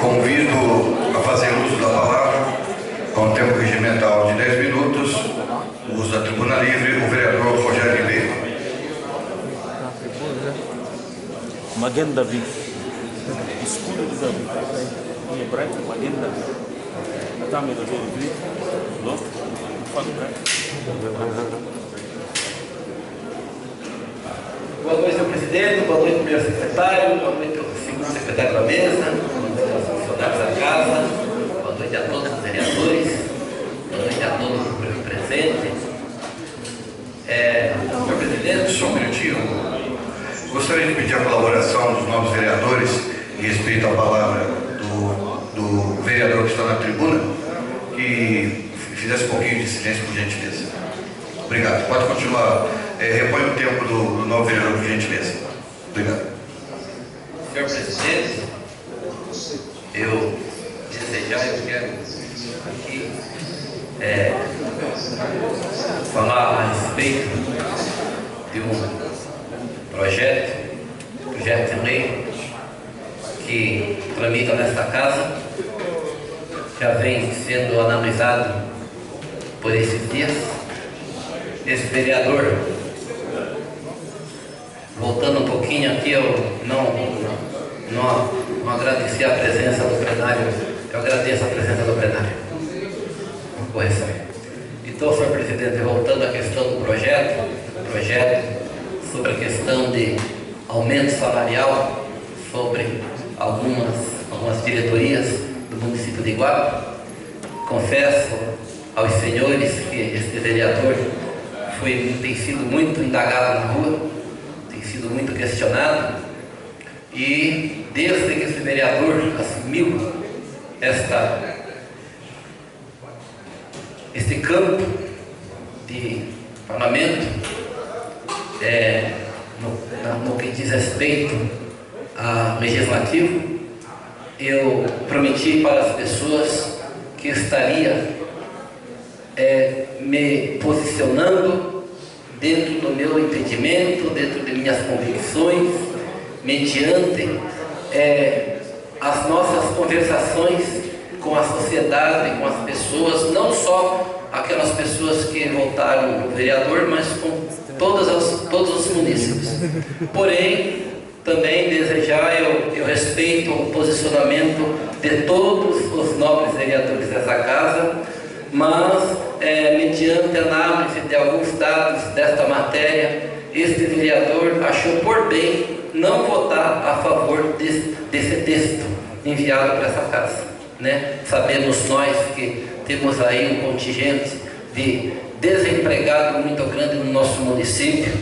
Convido a fazer uso da palavra, com tempo regimental de 10 minutos, o uso da tribuna livre, o vereador Rogério Ribeiro. Maguen Davi. Escudo de Davi. Em hebraico, Maguen Davi. Está me do Davi. Não? Fala hebraico. Boa noite, senhor presidente. Boa noite, primeiro secretário. Boa noite, segundo secretário da mesa. Boa noite aos funcionários da casa. Boa noite a todos os vereadores. Boa noite a todos os presentes. Senhor presidente. Só um minutinho. Gostaria de pedir a colaboração dos novos vereadores em respeito à palavra do vereador que está na tribuna, que fizesse um pouquinho de silêncio, por gentileza. Obrigado. Pode continuar. Repõe o tempo do novo vereador, por gentileza. Obrigado. Senhor presidente, eu quero aqui falar a respeito de um projeto de lei que tramita nesta casa, já vem sendo analisado por esses dias. Esse vereador, voltando um pouquinho aqui, eu não agradeci a presença do plenário. Eu agradeço a presença do plenário. Uma correção. Então, senhor presidente, voltando à questão do projeto sobre a questão de aumento salarial sobre algumas diretorias do município de Iguaba, confesso aos senhores que este vereador tem sido muito indagado na rua, tem sido muito questionado, e desde que esse vereador assumiu este campo de parlamento, no que diz respeito a legislativo, eu prometi para as pessoas que estaria me posicionando dentro do meu entendimento, dentro de minhas convicções, mediante as nossas conversações com a sociedade, com as pessoas, não só aquelas pessoas que votaram no vereador, mas com todos os municípios. Porém, também desejar, eu respeito o posicionamento de todos os nobres vereadores dessa casa, mas mediante análise de alguns dados desta matéria, este vereador achou por bem não votar a favor desse texto enviado para essa casa, né? Sabemos nós que temos aí um contingente de desempregado muito grande no nosso município.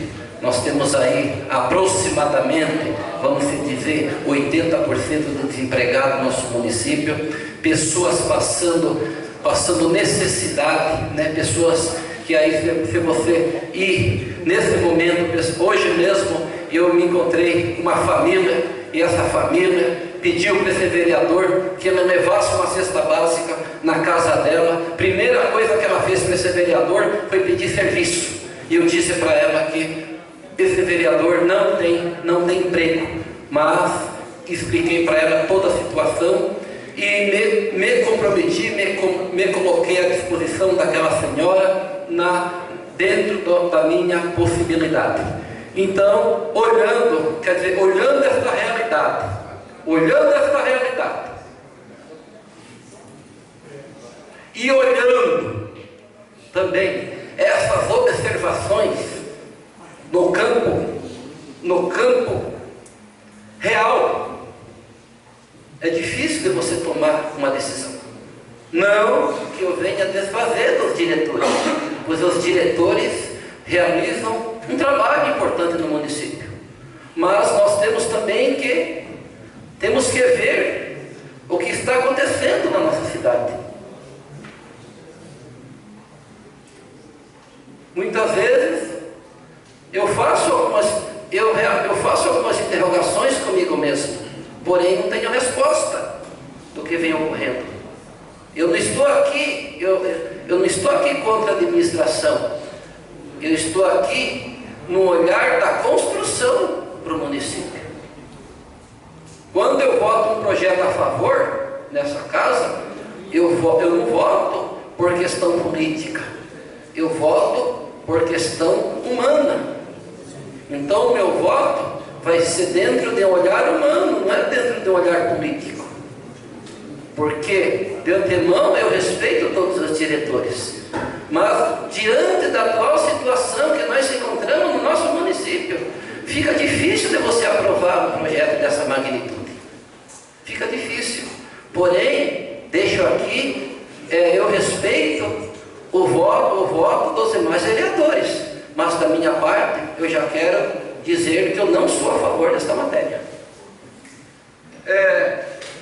Nós temos aí aproximadamente, vamos dizer, 80% de desempregado no nosso município, pessoas passando necessidade, né? Pessoas que aí, se você ir nesse momento, hoje mesmo eu me encontrei com uma família, e essa família pediu para esse vereador que ela levasse uma cesta básica na casa dela. Primeira coisa que ela fez para esse vereador foi pedir serviço, e eu disse para ela que esse vereador não tem emprego, mas expliquei para ela toda a situação, e me comprometi, me coloquei à disposição daquela senhora dentro da minha possibilidade. Então, olhando esta realidade, e olhando também essas observações no campo real, é difícil de você tomar uma decisão. Não que eu venha desfazer dos diretores, pois os diretores realizam um trabalho importante no município. Mas nós temos também que ver o que está acontecendo na nossa cidade. Muitas vezes eu faço algumas interrogações comigo mesmo, porém não tenho resposta do que vem ocorrendo. Eu não estou aqui contra a administração. Eu estou aqui no olhar da construção para o município. Quando eu voto um projeto a favor nessa casa, eu não voto por questão política, eu voto por questão humana. Então o meu voto vai ser dentro de um olhar humano, não é dentro de um olhar político. Porque de antemão eu respeito todos os diretores, mas diante da atual situação que nós encontramos no nosso município, fica difícil de você aprovar um projeto dessa magnitude. Fica difícil. Porém, deixo aqui, eu respeito o voto dos demais vereadores, mas da minha parte eu já quero dizer que eu não sou a favor desta matéria.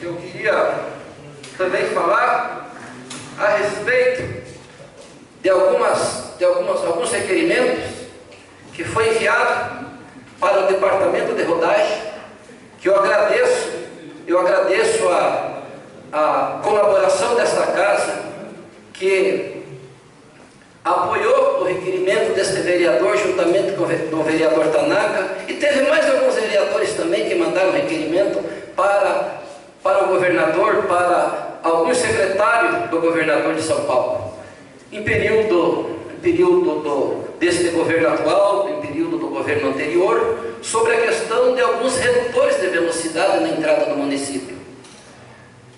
Eu queria também falar a respeito de alguns requerimentos que foi enviado para o departamento de rodagem, que eu agradeço a colaboração desta casa, que apoiou o requerimento deste vereador juntamente com o vereador Tanaka, e teve mais alguns vereadores também que mandaram requerimento para o governador, para alguns secretários do governador de São Paulo, em período deste governo atual, em período do governo anterior, sobre a questão de alguns redutores de velocidade na entrada do município.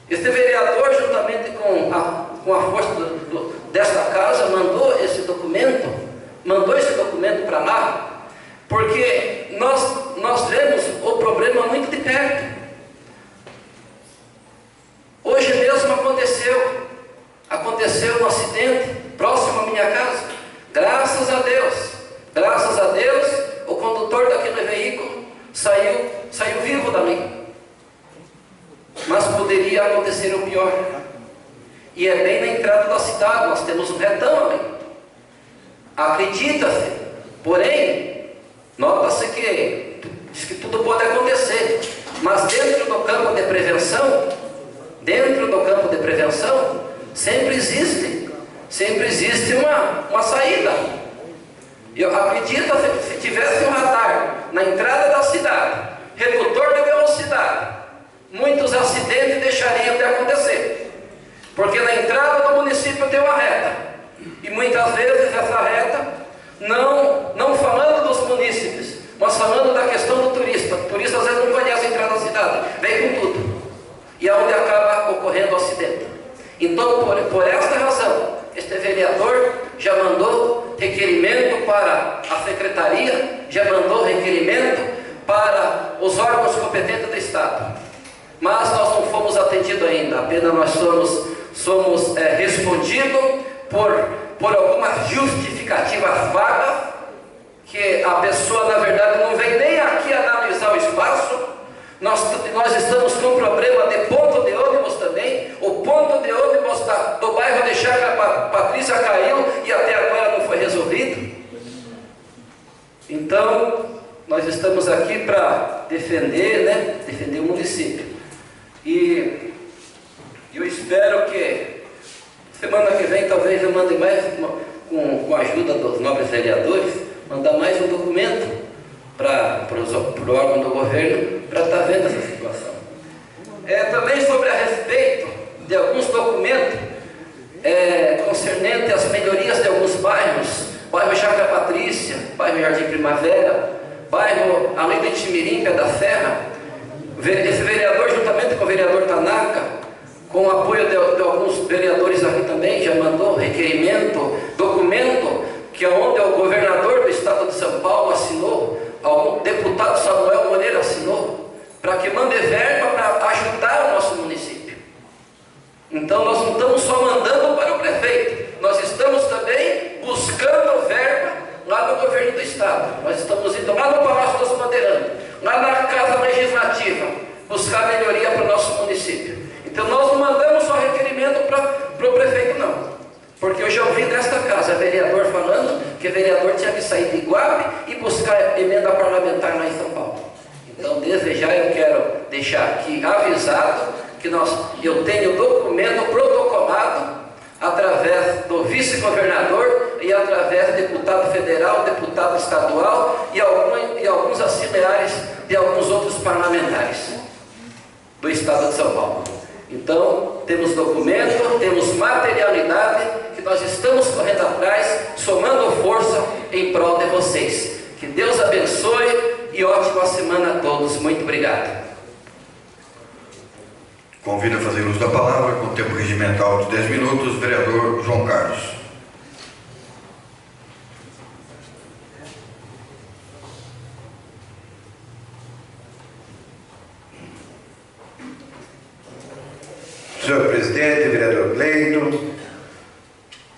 Este vereador, juntamente com a força desta casa, mandou esse documento para lá, porque nós vemos o problema muito de perto. Hoje mesmo aconteceu um acidente próximo à minha casa. Graças a Deus, o condutor daquele veículo saiu vivo dali. Mas poderia acontecer o pior. E é bem na entrada da cidade, nós temos um retão ali. Acredita-se, porém, nota-se que diz que tudo pode acontecer. Mas dentro do campo de prevenção, sempre existe uma saída. Eu acredito que se tivesse um radar na entrada da cidade, redutor de velocidade, muitos acidentes deixariam de acontecer. Porque na entrada do município tem uma reta, e muitas vezes essa reta, não falando dos munícipes, mas falando da questão do turista. O turista às vezes não conhece a entrada da cidade, vem com tudo, e é onde acaba ocorrendo o acidente. Então, por esta razão, este vereador já mandou requerimento para a secretaria, já mandou requerimento para os órgãos competentes do Estado. Mas nós não fomos atendidos ainda, apenas nós somos respondidos por algumas justificativas vagas, que a pessoa na verdade não vem nem aqui analisar o espaço. Nós estamos com um problema de ponto de ônibus também. O ponto de ônibus do bairro de Chácara Patrícia caiu e até agora não foi resolvido. Então, nós estamos aqui para defender o município. E eu espero que semana que vem talvez eu mande mais, com a ajuda dos nobres vereadores, mandar mais um documento para o órgão do governo para estar vendo essa situação. Também sobre a respeito de alguns documentos concernentes às melhorias de alguns bairros, bairro Chácara Patrícia, bairro Jardim Primavera, bairro além de Itimirim, Pé da Serra. Esse vereador, juntamente com o vereador Tanaka, com o apoio de alguns vereadores aqui também, já mandou requerimento, documento, que é onde o governador do estado de São Paulo assinou, o deputado Samuel Moreira assinou, para que mande verba para ajudar o nosso município. Então nós não estamos só mandando para o prefeito, nós estamos também buscando verba lá no governo do estado. Nós estamos indo lá no Palácio dos Bandeirantes, lá na Casa Legislativa, buscar melhoria para o nosso município. Então nós não mandamos só requerimento para o prefeito, não. Porque eu já ouvi nesta casa vereador falando que o vereador tinha que sair de Iguape e buscar emenda parlamentar lá em São Paulo. Então, desde já eu quero deixar aqui avisado que eu tenho documento protocolado através do vice-governador e através do deputado federal, deputado estadual e alguns auxiliares de alguns outros parlamentares do estado de São Paulo. Então, temos documento, temos materialidade, que nós estamos correndo atrás, somando força em prol de vocês. Que Deus abençoe e ótima semana a todos. Muito obrigado. Convido a fazer uso da palavra, com tempo regimental de 10 minutos, o vereador João Carlos. Senhor presidente, vereador Cleiton,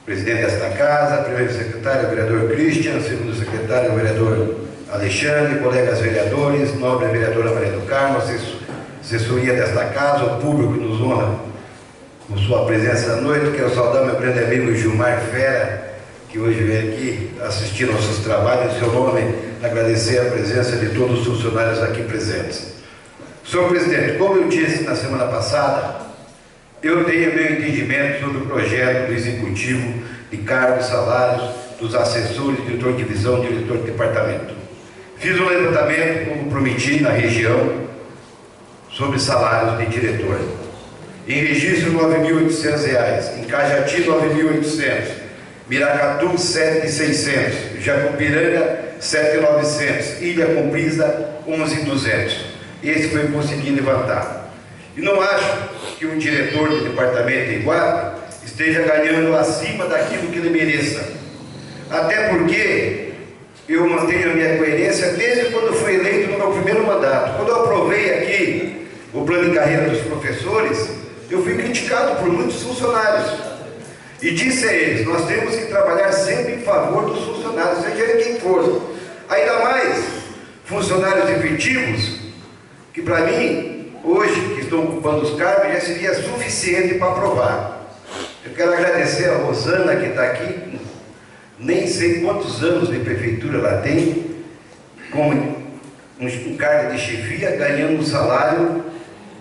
presidente desta casa, primeiro secretário, vereador Christian, segundo secretário, vereador Alexandre, colegas vereadores, nobre vereadora Maria do Carmo, assessoria desta casa, o público que nos honra com sua presença à noite. Quero saudar meu grande amigo Gilmar Fera, que hoje vem aqui assistir nossos trabalhos. Em seu nome, agradecer a presença de todos os funcionários aqui presentes. Senhor presidente, como eu disse na semana passada, eu tenho meu entendimento sobre o projeto do Executivo de cargos e salários dos assessores, diretor de divisão, diretor de departamento. Fiz um levantamento, como prometi, na região, sobre salários de diretor. Em Registro, R$ 9.800, em Cajati, R$ 9.800, Miracatu, R$ 7.600, Jacupiranga, R$ 7.900, Ilha Comprida, R$ 11.200. Esse foi o que eu consegui levantar. E não acho que um diretor de departamento de Iguape esteja ganhando acima daquilo que ele mereça. Até porque eu mantenho a minha coerência desde quando fui eleito no meu primeiro mandato. Quando eu aprovei aqui o plano de carreira dos professores, eu fui criticado por muitos funcionários. E disse a eles, nós temos que trabalhar sempre em favor dos funcionários, seja ele quem for. Ainda mais funcionários efetivos, que para mim, hoje, que estão ocupando os cargos, já seria suficiente para aprovar. Eu quero agradecer a Rosana, que está aqui, nem sei quantos anos de prefeitura ela tem, com um cargo de chefia, ganhando um salário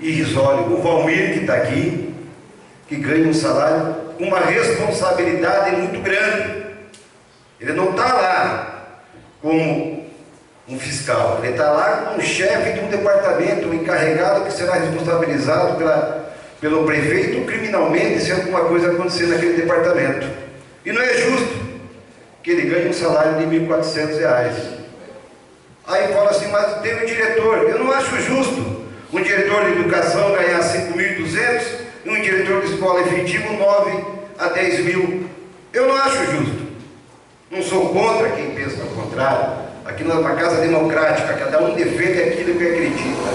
irrisório. O Valmir, que está aqui, que ganha um salário com uma responsabilidade muito grande. Ele não está lá como um fiscal, ele está lá como um chefe de um departamento, um encarregado que será responsabilizado pelo prefeito criminalmente se alguma coisa acontecer naquele departamento. E não é justo que ele ganhe um salário de R$ 1.400. Aí fala assim, mas tem um diretor. Eu não acho justo um diretor de educação ganhar 5.200 e um diretor de escola efetivo 9 a 10 mil. Eu não acho justo. Não sou contra quem pensa ao contrário. Aqui nós é uma casa democrática, cada um defende aquilo que acredita.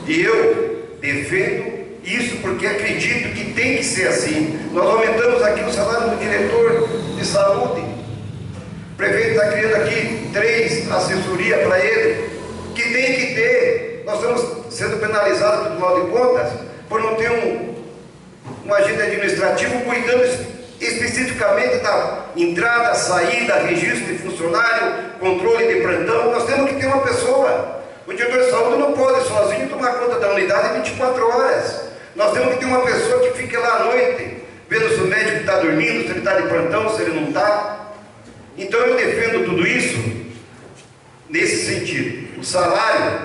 E eu defendo isso porque acredito que tem que ser assim. Nós aumentamos aqui o salário do diretor de saúde. O prefeito está criando aqui 3 assessorias para ele, que tem que ter. Nós estamos sendo penalizados, no Tribunal de Contas, por não ter um agente administrativo cuidando especificamente da entrada, saída, registro de funcionário, controle de plantão. Nós temos que ter uma pessoa. O diretor de saúde não pode sozinho tomar conta da unidade 24 horas. Nós temos que ter uma pessoa que fique lá à noite, vendo se o médico está dormindo, se ele está de plantão, se ele não está. Então eu defendo tudo isso nesse sentido. O salário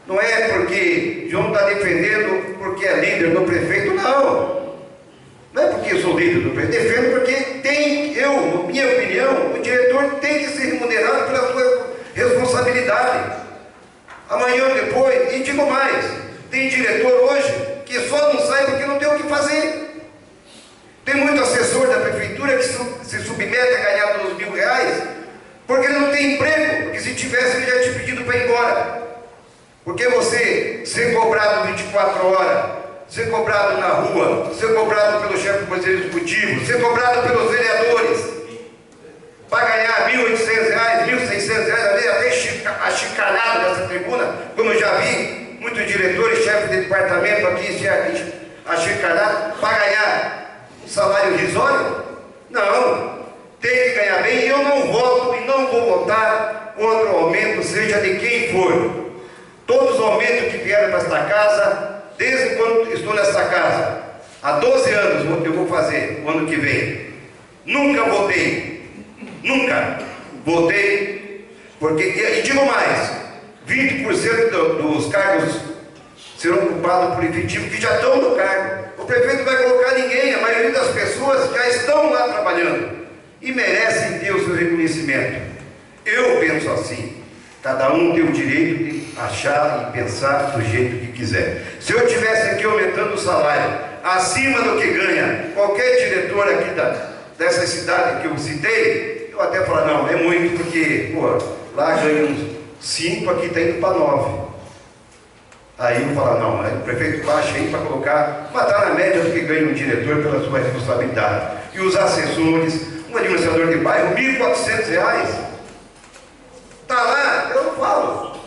não é porque João está defendendo porque é líder do prefeito, não. Não é porque eu sou líder do prefeito, defendo porque na minha opinião, o diretor tem que ser remunerado pela sua responsabilidade. Amanhã ou depois, e digo mais, tem diretor hoje que só não sai porque não tem o que fazer. Tem muito assessor da prefeitura que se submete a ganhar R$2.000 porque ele não tem emprego, porque se tivesse ele já tinha pedido para ir embora. Porque você ser cobrado 24 horas, ser cobrado na rua, ser cobrado pelo chefe do Conselho Executivo, ser cobrado pelos vereadores, para ganhar R$1.800, R$1.600, até achicalhado nessa tribuna, como eu já vi muitos diretores, chefes de departamento aqui se achicalhado, para ganhar um salário irrisório? Não, tem que ganhar bem, e eu não voto e não vou votar contra o aumento, seja de quem for. Todos os aumentos que vieram para esta casa, desde quando estou nesta casa, há 12 anos eu vou fazer, o ano que vem. Nunca votei, porque, e digo mais, 20% dos cargos serão ocupados por efetivo que já estão no cargo. O prefeito não vai colocar ninguém, a maioria das pessoas já estão lá trabalhando e merecem ter o seu reconhecimento. Eu penso assim, cada um tem o direito de achar e pensar do jeito que quiser. Se eu estivesse aqui aumentando o salário acima do que ganha qualquer diretor aqui dessa cidade que eu citei, eu até falo, não, é muito, porque lá ganha uns 5, aqui está indo para 9. Aí eu falo, não, o prefeito baixa aí para colocar, matar na média do que ganha um diretor pela sua responsabilidade. E os assessores, um administrador de bairro, R$1.400. Está lá, eu não falo,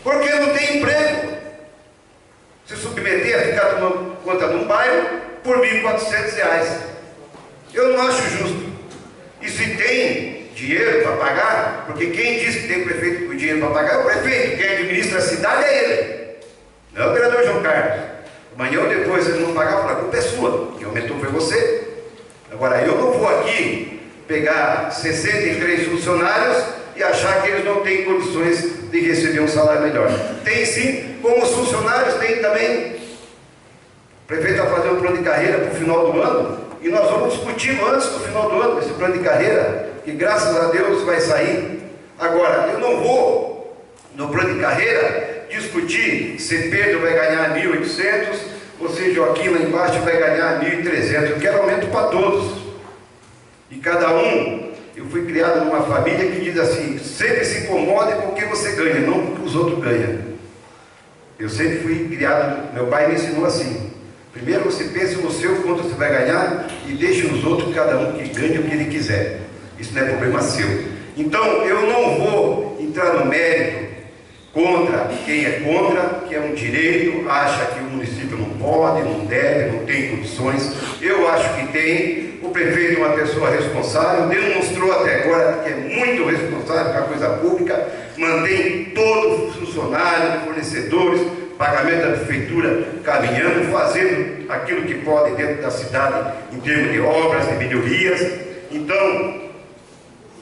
porque não tem emprego. Se submeter a ficar tomando conta de um bairro por R$1.400. Eu não acho justo. E se tem dinheiro para pagar, porque quem diz que tem prefeito com dinheiro para pagar é o prefeito, quem administra a cidade é ele, não é o vereador João Carlos. Amanhã ou depois ele não pagar, a culpa é sua, quem aumentou foi você. Agora eu não vou aqui pegar 63 funcionários e achar que eles não têm condições de receber um salário melhor. Tem sim, como os funcionários tem também. O prefeito está fazendo um plano de carreira para o final do ano, e nós vamos discutir antes do final do ano esse plano de carreira, que graças a Deus vai sair. Agora, eu não vou, no plano de carreira, discutir se Pedro vai ganhar 1.800, ou se Joaquim lá embaixo vai ganhar 1.300. Eu quero aumento para todos. E cada um, eu fui criado numa família que diz assim, sempre se incomode com o que você ganha, não com o que os outros ganham. Eu sempre fui criado, meu pai me ensinou assim, primeiro você pensa no seu, quanto você vai ganhar, e deixe nos outros, cada um que ganhe o que ele quiser. Isso não é problema seu. Então eu não vou entrar no mérito contra quem é contra, que é um direito, acha que o município não pode, não deve, não tem condições. Eu acho que tem. O prefeito é uma pessoa responsável, demonstrou até agora que é muito responsável com a coisa pública, mantém todos os funcionários, fornecedores, pagamento da prefeitura caminhando, fazendo aquilo que pode dentro da cidade em termos de obras, de melhorias. Então,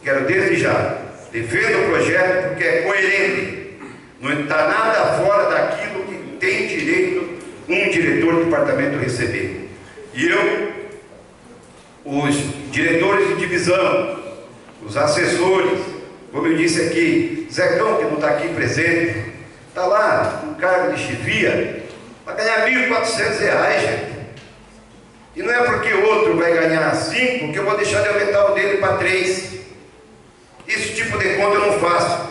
quero desde já, defendo o projeto porque é coerente. Não está nada fora daquilo que tem direito um diretor do departamento receber. E os diretores de divisão, os assessores, como eu disse aqui, Zecão, que não está aqui presente, está lá no cargo de chefia, vai ganhar R$1.400, gente. E não é porque o outro vai ganhar 5 que eu vou deixar de aumentar o dele para 3. Esse tipo de conta eu não faço.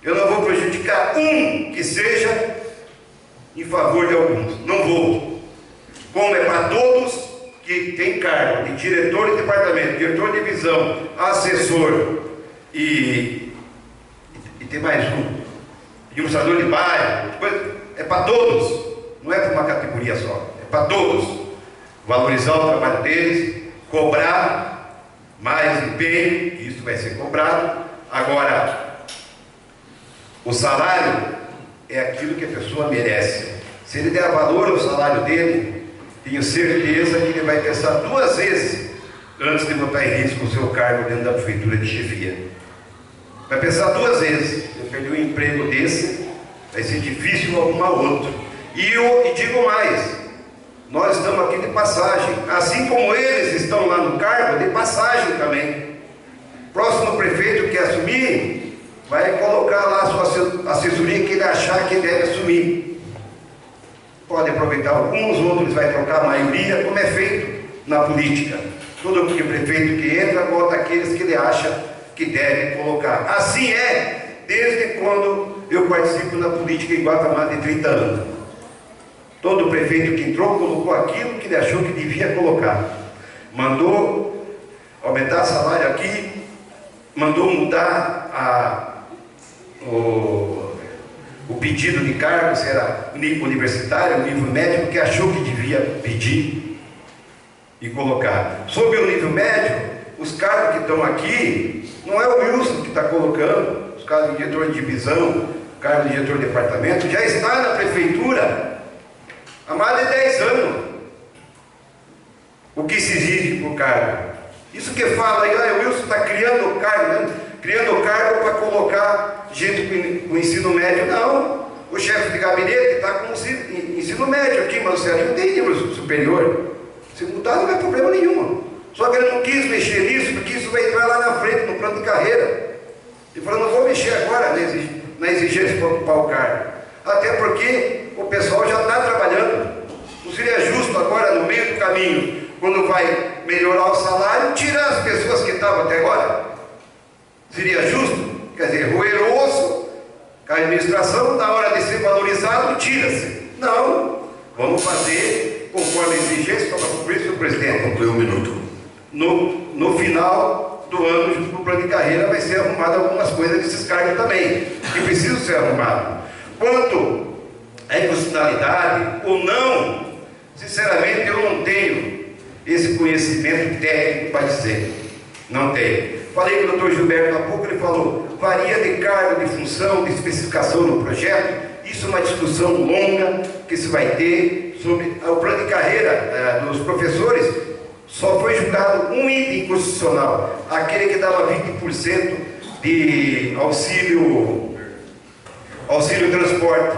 Eu não vou prejudicar um que seja em favor de alguns. Não vou. Como é para todos que tem cargo de diretor de departamento, diretor de divisão, assessor e tem mais um, administrador de bairro, é para todos. Não é para uma categoria só. É para todos. Valorizar o trabalho deles, cobrar mais empenho, que isso vai ser cobrado. Agora, o salário é aquilo que a pessoa merece. Se ele der valor ao salário dele, tenho certeza que ele vai pensar 2 vezes antes de botar em risco o seu cargo dentro da prefeitura de chefia. Vai pensar 2 vezes. Eu perdi um emprego desse, vai ser difícil arrumar outro. E digo mais, Nós estamos aqui de passagem, assim como eles estão lá no cargo, de passagem também. Próximo prefeito que assumir, vai colocar lá a sua assessoria que ele achar que deve assumir. Pode aproveitar alguns, outros vai trocar a maioria, como é feito na política. Todo prefeito que entra, bota aqueles que ele acha que deve colocar. Assim é, desde quando eu participo na política em Guatemala de 30 anos. Todo prefeito que entrou colocou aquilo que ele achou que devia colocar. Mandou aumentar salário aqui, mandou mudar o pedido de cargo, se era nível universitário, nível médio, que achou que devia pedir e colocar. Sobre o nível médio, os cargos que estão aqui, não é o Wilson que está colocando, os cargos de diretor de divisão, cargo de diretor de departamento, já está na prefeitura há mais de 10 anos. O que se exige por cargo? Isso que fala aí, o Wilson está criando o cargo, né? Criando o cargo para colocar gente com ensino médio. Não, o chefe de gabinete está com ensino médio aqui, mas o Cearinho tem nível superior. Se mudar não é problema nenhum. Só que ele não quis mexer nisso, porque isso vai entrar lá na frente, no plano de carreira. Ele falou, não vou mexer agora na exigência para ocupar o cargo. Até porque o pessoal já está trabalhando. Não seria justo agora, no meio do caminho, quando vai melhorar o salário, tirar as pessoas que estavam até agora? Seria justo? Quer dizer, roer o osso, a administração, na hora de ser valorizado, tira-se. Não, vamos fazer conforme a exigência para cumprir, senhor presidente. Concluiu um minuto. No final do ano, junto com o plano de carreira, vai ser arrumado algumas coisas desses cargos também, que precisam ser arrumados. Quanto à inconstitucionalidade ou não, sinceramente eu não tenho esse conhecimento técnico para dizer. Não tenho. Falei com o doutor Gilberto há pouco, ele falou, varia de cargo, de função, de especificação no projeto. Isso é uma discussão longa que se vai ter sobre o plano de carreira dos professores. Só foi julgado um item constitucional, aquele que dava 20% de auxílio transporte.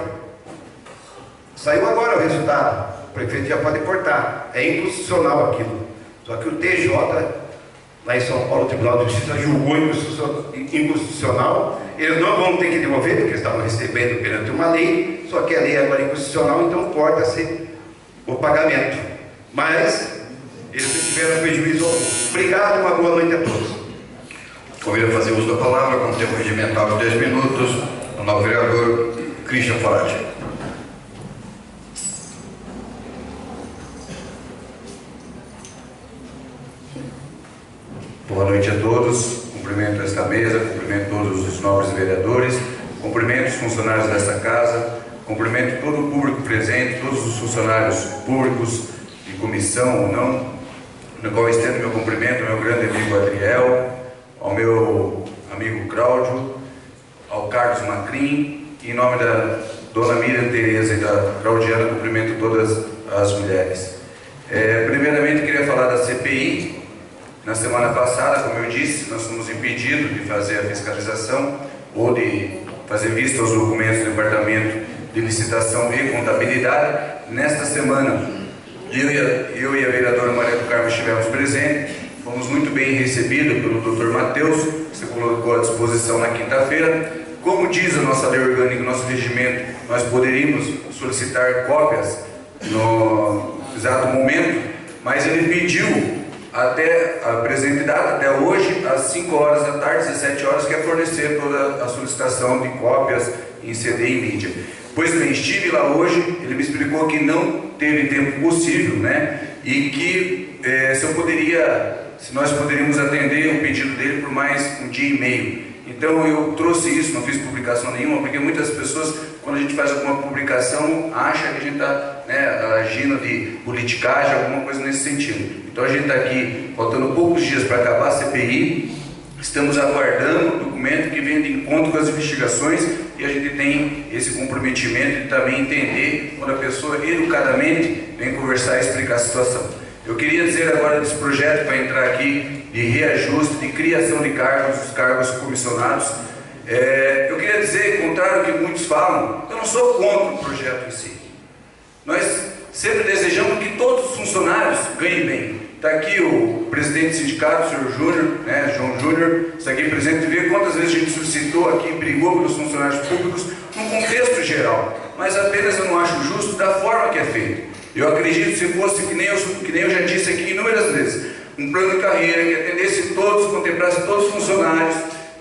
Saiu agora o resultado, o prefeito já pode cortar, é inconstitucional aquilo. Só que o TJ, lá em São Paulo, o Tribunal de Justiça julgou inconstitucional. Eles não vão ter que devolver, porque eles estavam recebendo perante uma lei, só que a lei agora é inconstitucional, então corta-se o pagamento. Mas eles não tiveram prejuízo algum. Obrigado, uma boa noite a todos. Convido a fazer uso da palavra, com tempo regimental de 10 minutos, o novo vereador Christian Forage. Boa noite a todos, cumprimento esta mesa, cumprimento todos os nobres vereadores, cumprimento os funcionários desta casa, cumprimento todo o público presente, todos os funcionários públicos, de comissão ou não, no qual estendo meu cumprimento ao meu grande amigo Adriel, ao meu amigo Cláudio, ao Carlos Macrim, e em nome da dona Miriam Tereza e da Claudiana, cumprimento todas as mulheres. Primeiramente, queria falar da CPI. Na semana passada, como eu disse, nós fomos impedidos de fazer a fiscalização ou de fazer vista aos documentos do Departamento de Licitação e Contabilidade. Nesta semana, eu e a vereadora Maria do Carmo estivemos presentes, fomos muito bem recebidos pelo Dr. Matheus, que se colocou à disposição na quinta-feira. Como diz a nossa lei orgânica, nosso regimento, nós poderíamos solicitar cópias no exato momento, mas ele pediu até a presente data, até hoje, às 5 horas da tarde, 17 horas, quer fornecer toda a solicitação de cópias em CD e mídia. Pois bem, estive lá hoje, ele me explicou que não teve tempo possível, né? E que se nós poderíamos atender o pedido dele por mais um dia e meio. Então eu trouxe isso, não fiz publicação nenhuma, porque muitas pessoas, quando a gente faz alguma publicação, acham que a gente está agindo de politicagem, alguma coisa nesse sentido. Então a gente está aqui, faltando poucos dias para acabar a CPI, estamos aguardando o documento que vem de encontro com as investigações, e a gente tem esse comprometimento de também entender quando a pessoa educadamente vem conversar e explicar a situação. Eu queria dizer agora desse projeto que vai entrar aqui de reajuste, de criação de cargos, os cargos comissionados. Eu queria dizer, contrário ao que muitos falam, eu não sou contra o projeto em si. Nós sempre desejamos que todos os funcionários ganhem bem. Está aqui o presidente do sindicato, o senhor Júnior, né, João Júnior, está aqui presente, vê quantas vezes a gente solicitou aqui, brigou pelos funcionários públicos, num contexto geral, mas apenas eu não acho justo da forma que é feito. Eu acredito, se fosse, que nem eu já disse aqui inúmeras vezes, um plano de carreira que atendesse todos, contemplasse todos os funcionários,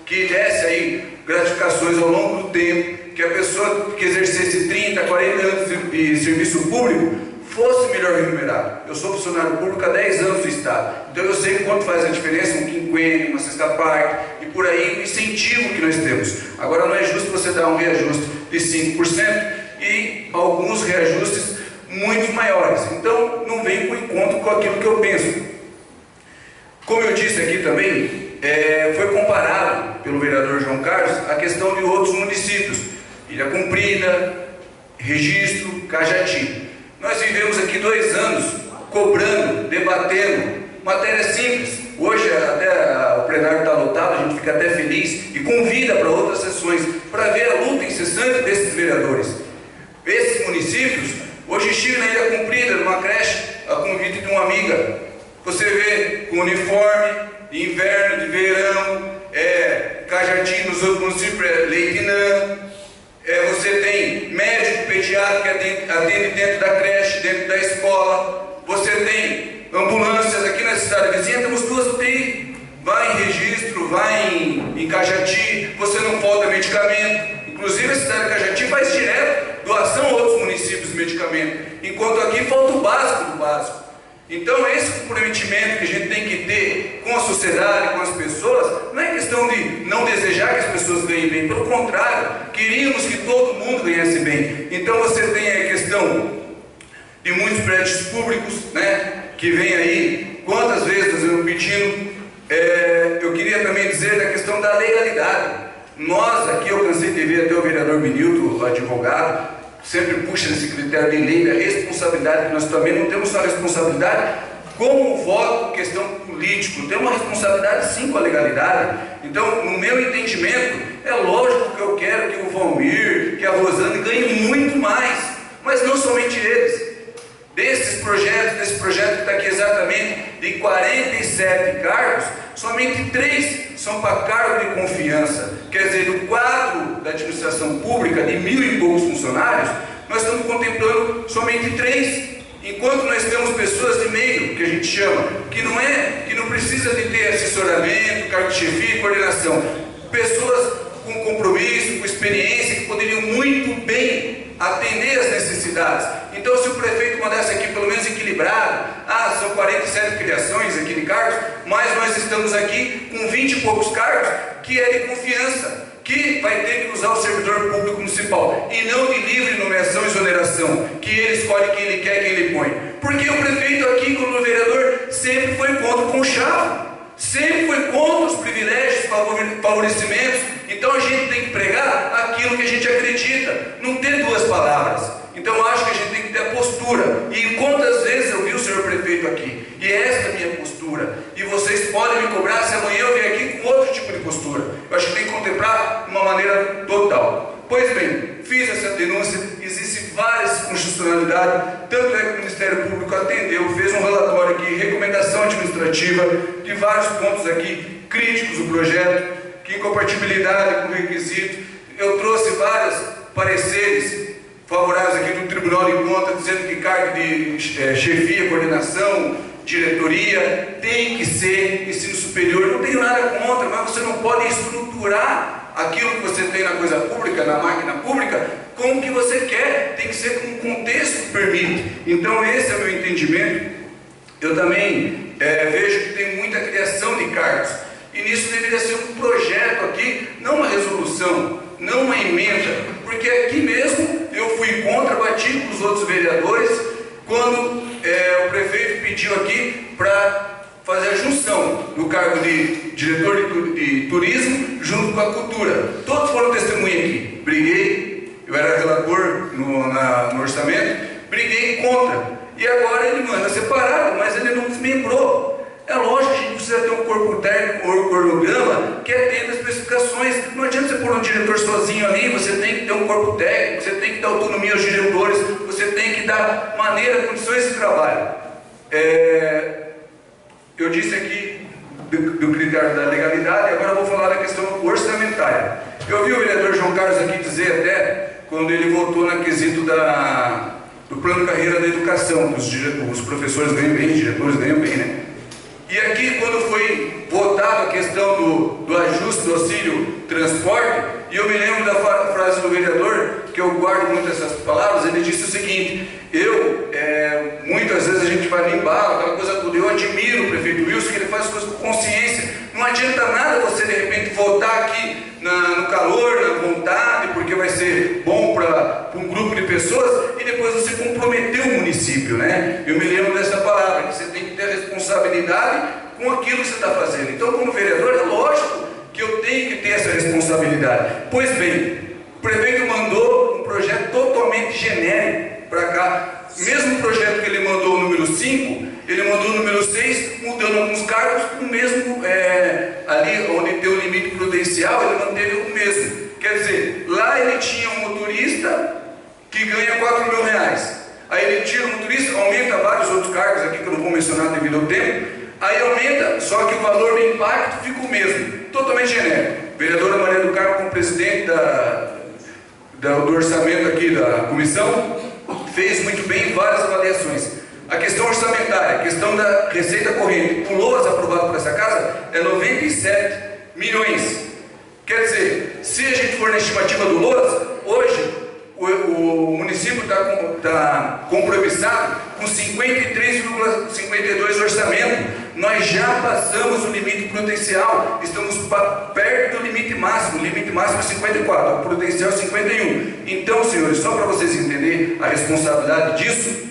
que desse aí gratificações ao longo do tempo, que a pessoa que exercesse 30, 40 anos de serviço público fosse melhor remunerado. Eu sou funcionário público há 10 anos do Estado, então eu sei quanto faz a diferença um quinquênio, uma sexta parte, e por aí o incentivo que nós temos. Agora não é justo você dar um reajuste de 5% e alguns reajustes muito maiores. Então não vem com encontro com aquilo que eu penso. Como eu disse aqui também, foi comparado pelo vereador João Carlos a questão de outros municípios, Ilha Comprida, Registro, Cajati. Nós vivemos aqui 2 anos cobrando, debatendo, matéria simples. Hoje até o plenário está lotado, a gente fica até feliz e convida para outras sessões para ver a luta incessante desses vereadores. Esses municípios, hoje estive na Ilha Comprida, numa creche, a convite de uma amiga. Você vê com uniforme, de inverno, de verão, Cajati, nos outros municípios, Leitinã. Você tem médico pediatra que atende dentro da creche, dentro da escola. Você tem ambulâncias aqui na cidade vizinha, temos 2 UTI. Vai em Registro, vai em Cajati, você não falta medicamento. Inclusive a cidade de Cajati faz direto doação a outros municípios de medicamento, enquanto aqui falta o básico do básico. Então esse comprometimento que a gente tem que ter com a sociedade, com as pessoas, não é questão de não desejar que as pessoas ganhem bem, pelo contrário, queríamos que todo mundo ganhasse bem. Então você tem a questão de muitos prédios públicos, né, que vem aí, quantas vezes nós estamos pedindo. Eu queria também dizer da questão da legalidade. Nós aqui, eu cansei de ver até o vereador Benilton, o advogado, sempre puxa nesse critério de lei da responsabilidade, que nós também não temos só responsabilidade como voto, questão política, temos uma responsabilidade sim com a legalidade. Então, no meu entendimento, é lógico que eu quero que o Valmir, que a Rosane ganhem muito mais, mas não somente eles. Desse projeto que está aqui exatamente, de 47 cargos, somente 3 são para cargo de confiança. Quer dizer, do quadro da administração pública, de 1000 e poucos funcionários, nós estamos contemplando somente 3. Enquanto nós temos pessoas de meio, que a gente chama, que não precisa de ter assessoramento, cargo de chefia e coordenação. Pessoas com compromisso, com experiência, que poderiam muito bem atender as necessidades. Então, se o prefeito mandasse aqui pelo menos equilibrado, são 47 criações aqui de cargos, mas nós estamos aqui com 20 e poucos cargos, que é de confiança, que vai ter que usar o servidor público municipal, e não de livre nomeação e exoneração, que ele escolhe quem ele quer, quem ele põe. Porque o prefeito aqui, como vereador, sempre foi contra o conchavo, sempre foi contra os privilégios, favorecimentos. Então a gente tem que pregar aquilo que a gente acredita, não ter 2 palavras. Então eu acho que a gente tem que ter a postura. E quantas vezes eu vi o senhor prefeito aqui, e esta é a minha postura, e vocês podem me cobrar se amanhã eu vier aqui com outro tipo de postura. Eu acho que tem que contemplar de uma maneira total. Pois bem, fiz essa denúncia, existe várias inconstitucionalidades, tanto é que o Ministério Público atendeu, fez um relatório aqui, recomendação administrativa, de vários pontos aqui críticos do projeto, que incompatibilidade com o requisito. Eu trouxe vários pareceres favoráveis aqui do Tribunal de Contas, dizendo que cargo de chefia, coordenação, diretoria, tem que ser ensino superior. Não tenho nada contra, mas você não pode estruturar aquilo que você tem na coisa pública, na máquina pública, como que você quer, tem que ser com o contexto que permite. Então esse é o meu entendimento. Eu também vejo que tem muita criação de cargos, e nisso deveria ser um projeto aqui, não uma resolução, não uma emenda, porque aqui mesmo eu fui contra, bati com os outros vereadores, quando o prefeito pediu aqui para fazer a junção do cargo de diretor de turismo junto com a cultura. Todos foram testemunha aqui. Briguei, eu era relator no orçamento, briguei contra. E agora ele manda separado, mas ele não desmembrou. É lógico que a gente precisa ter um corpo técnico, um cronograma que atenda as especificações. Não adianta você pôr um diretor sozinho ali, você tem que ter um corpo técnico, você tem que dar autonomia aos diretores, você tem que dar maneira, condições de trabalho. Eu disse aqui do critério da legalidade, agora eu vou falar da questão orçamentária. Eu vi o vereador João Carlos aqui dizer até, quando ele votou no quesito do plano de carreira da educação, que os professores ganham bem, os diretores ganham bem, né? E aqui, quando foi votada a questão do ajuste do auxílio transporte, e eu me lembro da frase do vereador, que eu guardo muito essas palavras, ele disse o seguinte: muitas vezes a gente vai limpar, aquela coisa toda, eu admiro o prefeito Wilson, que ele faz coisas com consciência. Não adianta nada você, de repente, votar aqui no calor, na vontade, porque vai ser bom para um grupo de pessoas, e depois você comprometer o município, né? Eu me lembro dessa palavra, que você tem que ter responsabilidade com aquilo que você está fazendo. Então, como vereador, é lógico que eu tenho que ter essa responsabilidade. Pois bem, o prefeito mandou um projeto totalmente genérico para cá. Mesmo projeto que ele mandou o número 5, ele mandou o número 6, mudando alguns cargos, o mesmo, ali onde tem o limite prudencial, ele manteve o mesmo. Quer dizer, lá ele tinha um motorista que ganha R$4.000. Aí ele tira o motorista, aumenta vários outros cargos aqui que eu não vou mencionar devido ao tempo. Aí aumenta, só que o valor do impacto fica o mesmo, totalmente genérico. Vereadora Maria do Carmo, como presidente do orçamento aqui da comissão, fez muito bem várias avaliações. A questão orçamentária, a questão da receita corrente, o LOAS aprovado por essa casa é 97 milhões. Quer dizer, se a gente for na estimativa do LOAS, hoje o município está compromissado com 53,52 orçamento. Nós já passamos o limite prudencial, estamos perto do limite máximo. O limite máximo é 54, o prudencial é 51. Então, senhores, só para vocês entenderem a responsabilidade disso,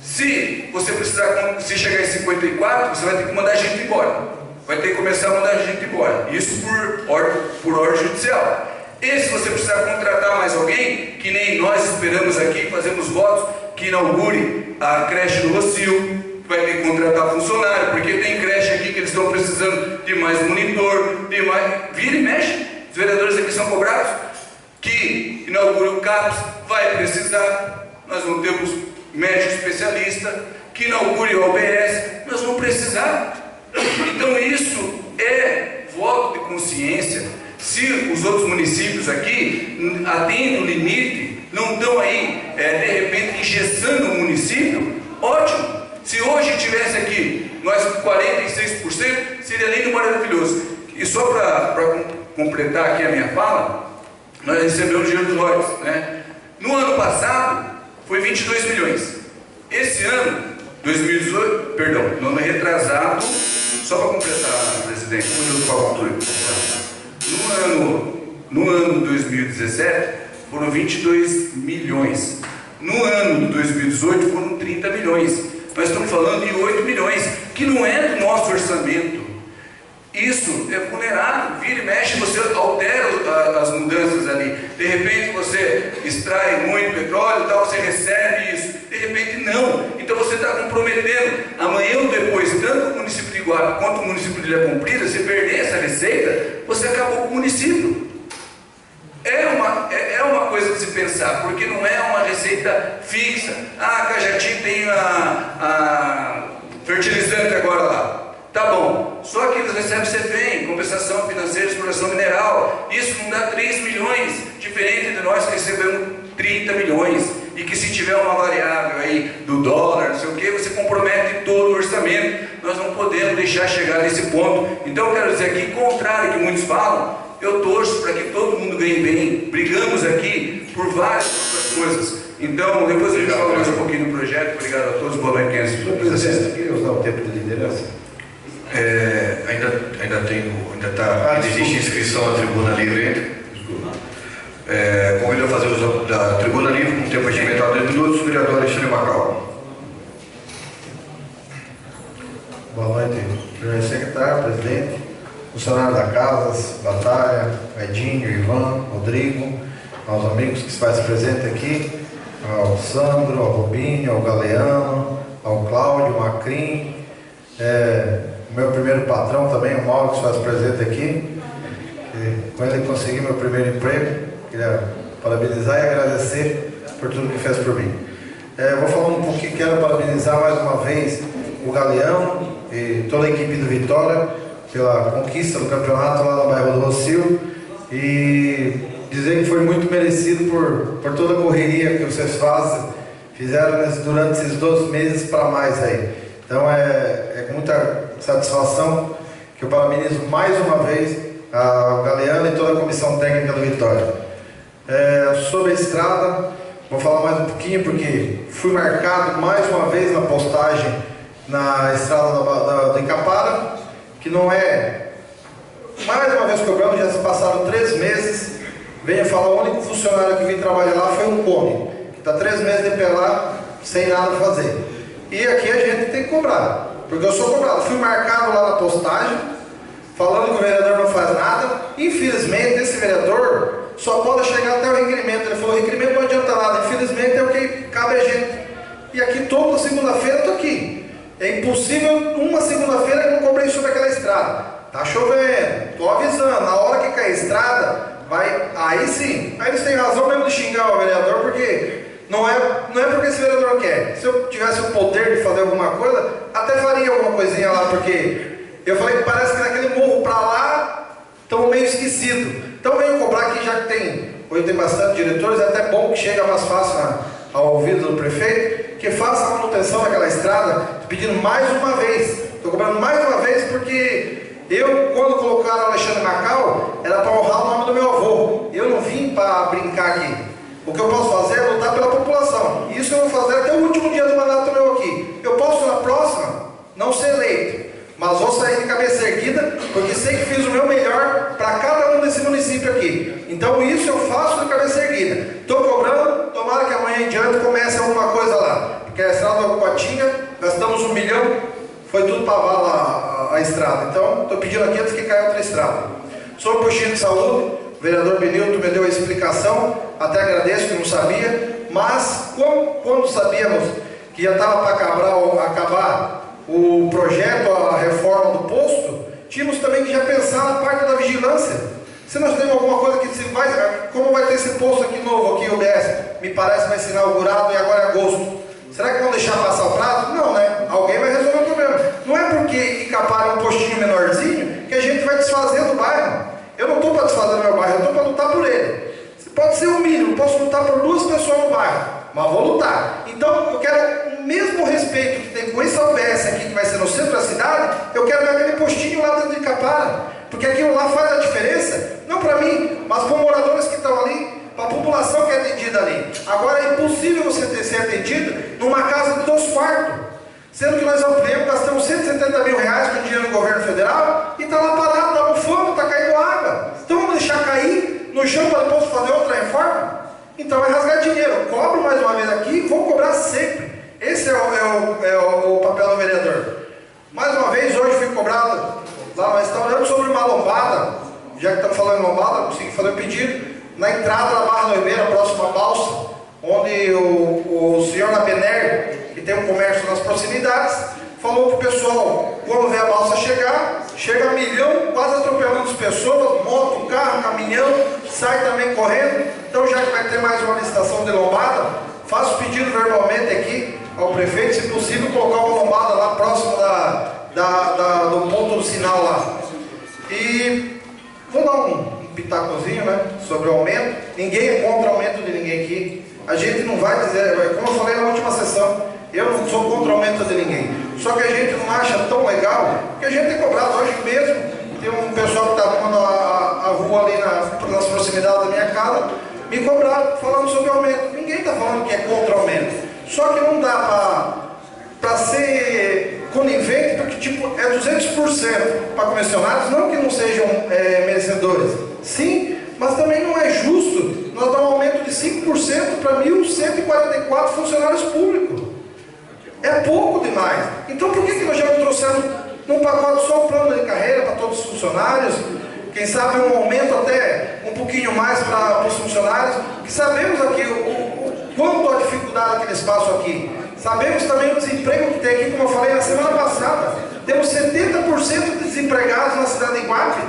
se você precisar, se chegar em 54, você vai ter que mandar a gente embora. Vai ter que começar a mandar a gente embora. Isso por ordem judicial. E se você precisar contratar mais alguém, que nem nós esperamos aqui, fazemos votos, que inaugure a creche do Rocio, vai ter que contratar funcionário, porque tem creche aqui que eles estão precisando de mais monitor, de mais... Vira e mexe, os vereadores aqui são cobrados, que inaugure o CAPS, vai precisar, nós não temos médico especialista, que inaugure o OBS, nós vamos precisar. Então isso é voto de consciência. Se os outros municípios aqui atendem o limite, não estão aí, de repente, engessando o município, ótimo. Se hoje tivesse aqui, nós 46%, seria lindo e maravilhoso. E só para completar aqui a minha fala, nós recebemos dinheiro dos royalties, né? No ano passado, foi 22 milhões. Esse ano, 2018, perdão, no ano retrasado, só para completar, presidente, no ano 2017, foram 22 milhões. No ano de 2018, foram 30 milhões. Nós estamos falando de 8 milhões, que não é do nosso orçamento. Isso é vulnerável. Vira e mexe, você altera as mudanças ali. De repente você extrai muito petróleo, tal, você recebe isso. De repente não. Então você está comprometendo. Amanhã ou depois, tanto o município de Iguape quanto o município de Ilha Comprida, se perder essa receita, você acabou com o município. É uma coisa de se pensar, porque não é uma receita fixa. Cajati tem a fertilizante agora lá. Tá bom, só que eles recebem CFEM, compensação financeira de exploração mineral. Isso não dá 3 milhões, diferente de nós que recebemos 30 milhões. E que se tiver uma variável aí do dólar, não sei o que, você compromete todo o orçamento. Nós não podemos deixar chegar nesse ponto. Então eu quero dizer aqui, contrário ao que muitos falam, eu torço para que todo mundo ganhe bem. Brigamos aqui por várias outras coisas. Então, depois a gente fala mais um pouquinho do projeto. Obrigado a todos. Boa noite, Senhor presidente, queria usar o tempo de liderança. Ainda existe inscrição à tribuna livre. Convido a fazer uso da tribuna livre com tempo regimentado de 10 minutos, o vereador Alexandre Macau. Boa noite, senhor secretário, presidente, funcionário da casa, Batalha, Edinho, Ivan, Rodrigo, aos amigos que se fazem presente aqui, ao Sandro, ao Robinho, ao Galeano, ao Cláudio, Macrim, o meu primeiro patrão também, o Mauro, que se faz presente aqui. Com ele consegui meu primeiro emprego. Queria parabenizar e agradecer por tudo que fez por mim. Vou falar um pouquinho, quero parabenizar mais uma vez o Galeão e toda a equipe do Vitória pela conquista do campeonato lá no bairro do Rocio, e dizer que foi muito merecido por toda a correria que vocês fizeram durante esses 12 meses para mais aí. Então é com muita satisfação que eu parabenizo mais uma vez ao Galeano e toda a comissão técnica do Vitória. Sobre a estrada, vou falar mais um pouquinho porque fui marcado mais uma vez na postagem na estrada do Icapara, que não é, mais uma vez cobrando, já se passaram 3 meses, venho falar, o único funcionário que vim trabalhar lá foi um Cone, que está 3 meses de pé lá, sem nada fazer. E aqui a gente tem que cobrar, porque eu sou cobrado. Fui marcado lá na postagem, falando que o vereador não faz nada. Infelizmente, esse vereador só pode chegar até o requerimento. Ele falou, o requerimento não adianta nada, infelizmente é o que cabe a gente. E aqui toda segunda-feira eu estou aqui. É impossível uma segunda-feira que eu não cobrei sobre aquela estrada. Tá chovendo, estou avisando, na hora que cair a estrada, aí sim. Aí eles têm razão mesmo de xingar o vereador, porque não é porque esse vereador quer. Se eu tivesse o poder de fazer alguma coisa, até faria alguma coisinha lá, porque eu falei que parece que naquele morro para lá estão meio esquecidos. Então venho cobrar aqui, já que hoje tem bastante diretores, é até bom que chega mais fácil ao ouvido do prefeito, que faça a manutenção daquela estrada, pedindo mais uma vez. Estou cobrando mais uma vez porque quando colocaram Alexandre Macau, era para honrar o nome do meu avô. Eu não vim para brincar aqui. O que eu posso fazer é lutar pela população. Isso eu vou fazer até o último dia do mandato meu aqui. Eu posso na próxima não ser eleito, mas vou sair de cabeça erguida, porque sei que fiz o meu melhor para cada um desse município aqui. Então isso eu faço de cabeça erguida. Estou cobrando, tomara que amanhã em diante comece alguma coisa lá. Porque a estrada da Coatinha, gastamos 1 milhão, foi tudo para vala a estrada. Então estou pedindo aqui antes que caia outra estrada. Sobre o postinho de saúde, o vereador Benilton me deu a explicação, até agradeço que não sabia, mas quando sabíamos que já estava para acabar o projeto, a reforma do posto, tínhamos também que já pensar na parte da vigilância. Se nós temos alguma coisa que como vai ter esse posto aqui novo, aqui o BS, me parece que vai ser inaugurado e agora é agosto. Será que vão deixar passar o prazo? Não, né? Alguém vai resolver o problema. Não é porque Icapara é um postinho menorzinho que a gente vai desfazer do bairro. Eu não estou para desfazer do meu bairro, eu estou para lutar por ele. Pode ser o mínimo, posso lutar por 2 pessoas no bairro, mas vou lutar. Então eu quero o mesmo respeito que tem com esse UBS aqui, que vai ser no centro da cidade, eu quero ver aquele postinho lá dentro de Icapara, porque aquilo lá faz a diferença, não para mim, mas para os moradores que estão ali, para a população que é atendida ali. Agora é impossível você ser atendido numa casa de 2 quartos, sendo que nós ampliamos, gastamos 170 mil reais com dinheiro do governo federal e está lá parado, está bufando, está caindo água. Então vamos deixar cair no chão para depois fazer outra reforma? Então é rasgar dinheiro. Eu cobro mais uma vez aqui e vou cobrar sempre. Esse é o papel do vereador. Mais uma vez, hoje fui cobrado lá no restaurante sobre uma lombada. Já que estamos falando em lombada, consegui fazer um pedido na entrada da Barra Noiveira, próxima à balsa, onde o senhor Nabener, que tem um comércio nas proximidades, falou para o pessoal, quando vê a balsa chegar, chega 1 milhão, quase atropelando as pessoas, moto, carro, caminhão, sai também correndo. Então, já que vai ter mais uma licitação de lombada, faço pedido verbalmente aqui ao prefeito, se possível, colocar uma lombada lá próximo do ponto do sinal lá. E vou dar um pitacozinho, né, sobre o aumento. Ninguém é contra o aumento de ninguém aqui. A gente não vai dizer, como eu falei na última sessão, eu não sou contra o aumento de ninguém. Só que a gente não acha tão legal, que a gente tem cobrado hoje mesmo. Tem um pessoal que está arrumando a rua ali nas proximidades da minha casa, me cobraram falando sobre o aumento. Ninguém está falando que é contra o aumento. Só que não dá para ser conivente, porque tipo, é 200% para comissionados, não que não sejam merecedores. Sim, mas também não é justo nós dar um aumento de 5% para 1.144 funcionários públicos. É pouco demais. Então por que nós já trouxemos num pacote só o plano de carreira para todos os funcionários? Quem sabe um aumento até um pouquinho mais para os funcionários, que sabemos aqui o quanto a dificuldade daquele espaço aqui. Sabemos também o desemprego que tem aqui, como eu falei na semana passada. Temos 70% de desempregados na cidade de Iguape.